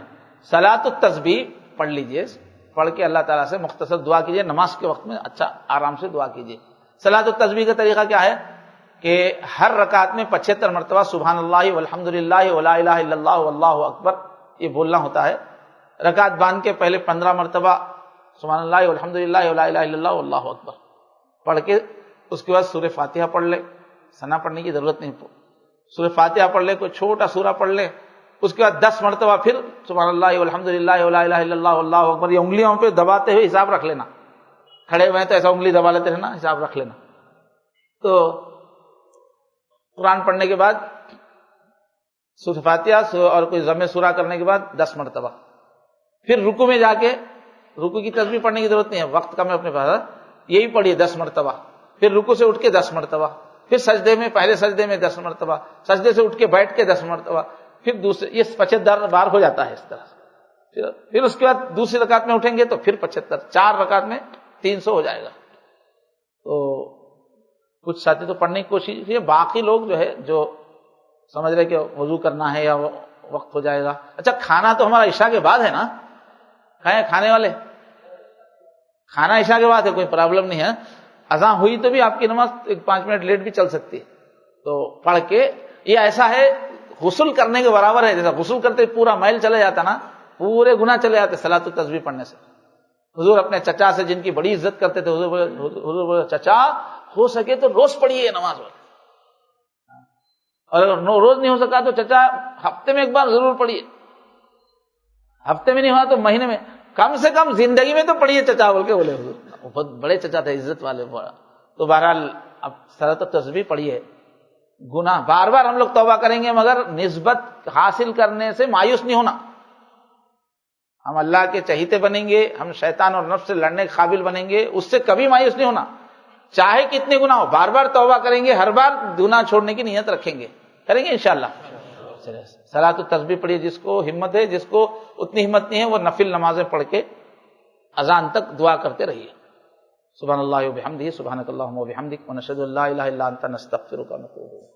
صلاۃ التسبیح پڑھ لیجئے، پڑھ کے اللہ تعالیٰ سے مختصر دعا کیجئے. نماز کے وقت میں اچھا آرام سے دعا کیجئے. صلاۃ التسبیح کا طریقہ کیا ہے کہ ہر رکعت میں 75 مرتبہ سبحان اللہ والحمد للہ ولا الہ الا اللہ واللہ اکبر یہ بولنا ہوتا ہے. رکعت باندھ کے پہلے 15 مرتبہ سبحان اللہ والحمد للہ ولا الہ الا اللہ واللہ اکبر پڑھ کے اس کے بعد سورہ فاتحہ پڑھ لے. ثنا پڑھنے کی ضرورت نہیں، سورہ فاتحہ پڑھ لے، کوئی چھوٹا سورہ پڑھ لے. اس کے بعد 10 مرتبہ پھر سبحان اللہ والحمد للہ ولا الہ الا اللہ واللہ اکبر. یہ انگلیوں پہ دباتے ہوئے حساب رکھ لینا، کھڑے ہوئے ہیں تو ایسا انگلی دبا لیتے رہنا، حساب رکھ لینا. تو قرآن پڑھنے کے بعد سورہ فاتحہ اور کوئی ضم سورہ کرنے کے بعد 10 مرتبہ پھر رکوع میں جا کے، رکوع کی تسبیح پڑھنے کی ضرورت نہیں ہے، وقت کم ہے اپنے پاس، یہی پڑھیے 10 مرتبہ. پھر رکوع سے اٹھ کے 10 مرتبہ، پھر سجدے میں، پہلے سجدے میں 10 مرتبہ، سجدے سے اٹھ کے بیٹھ کے 10 مرتبہ، پھر دوسرے، یہ 75 بار ہو جاتا ہے اس طرح سے. پھر اس کے بعد دوسری رکعت میں اٹھیں گے تو پھر 75، 4 رکعت میں 300 ہو جائے گا. تو کچھ ساتھی تو پڑھنے کی کوشش کیے، باقی لوگ جو ہے جو سمجھ رہے کہ وضو کرنا ہے یا وقت ہو جائے گا. اچھا کھانا تو ہمارا عشاء کے بعد ہے نا، کھائیں کھانے والے؟ کھانا عشاء کے بعد ہے، کوئی پرابلم نہیں ہے، اذان ہوئی تو بھی آپ کی نماز 5 منٹ لیٹ بھی چل سکتی ہے، تو پڑھ کے یہ ایسا ہے غسل کرنے کے برابر ہے، جیسا غسل کرتے پورا میل چلے جاتا نا، پورے گناہ چلے جاتے صلاۃ التسبیح پڑھنے سے۔ حضور اپنے چچا سے جن کی بڑی عزت کرتے تھے، حضور بولے چچا ہو سکے تو روز پڑھیے نماز، اور اگر روز نہیں ہو سکا تو چچا ہفتے میں ایک بار ضرور پڑھیے، ہفتے میں نہیں ہوا تو مہینے میں، کم سے کم زندگی میں تو پڑھیے چچا بول کے بولے حضور، بہت بڑے چچا تھے، عزت والے بڑا۔ تو بہرحال اب صلاۃ التسبیح پڑھیے، گناہ بار بار ہم لوگ توبہ کریں گے، مگر نسبت حاصل کرنے سے مایوس نہیں ہونا، ہم اللہ کے چہیتے بنیں گے، ہم شیطان اور نفس سے لڑنے کے قابل بنیں گے، اس سے کبھی مایوس نہیں ہونا، چاہے کتنے گناہ ہو، بار بار توبہ کریں گے، ہر بار گناہ چھوڑنے کی نیت رکھیں گے، کریں گے انشاءاللہ۔ صلاۃ التسبیح پڑھیے، جس کو ہمت ہے، جس کو اتنی ہمت نہیں ہے، وہ نفل نمازیں پڑھ کے اذان تک دعا کرتے رہیے۔ سبحان اللہ و بحمدہ، سبحانک اللہم و بحمدک، ونشہد ان لا الہ الا انت، نستغفرک ونتوب الیک۔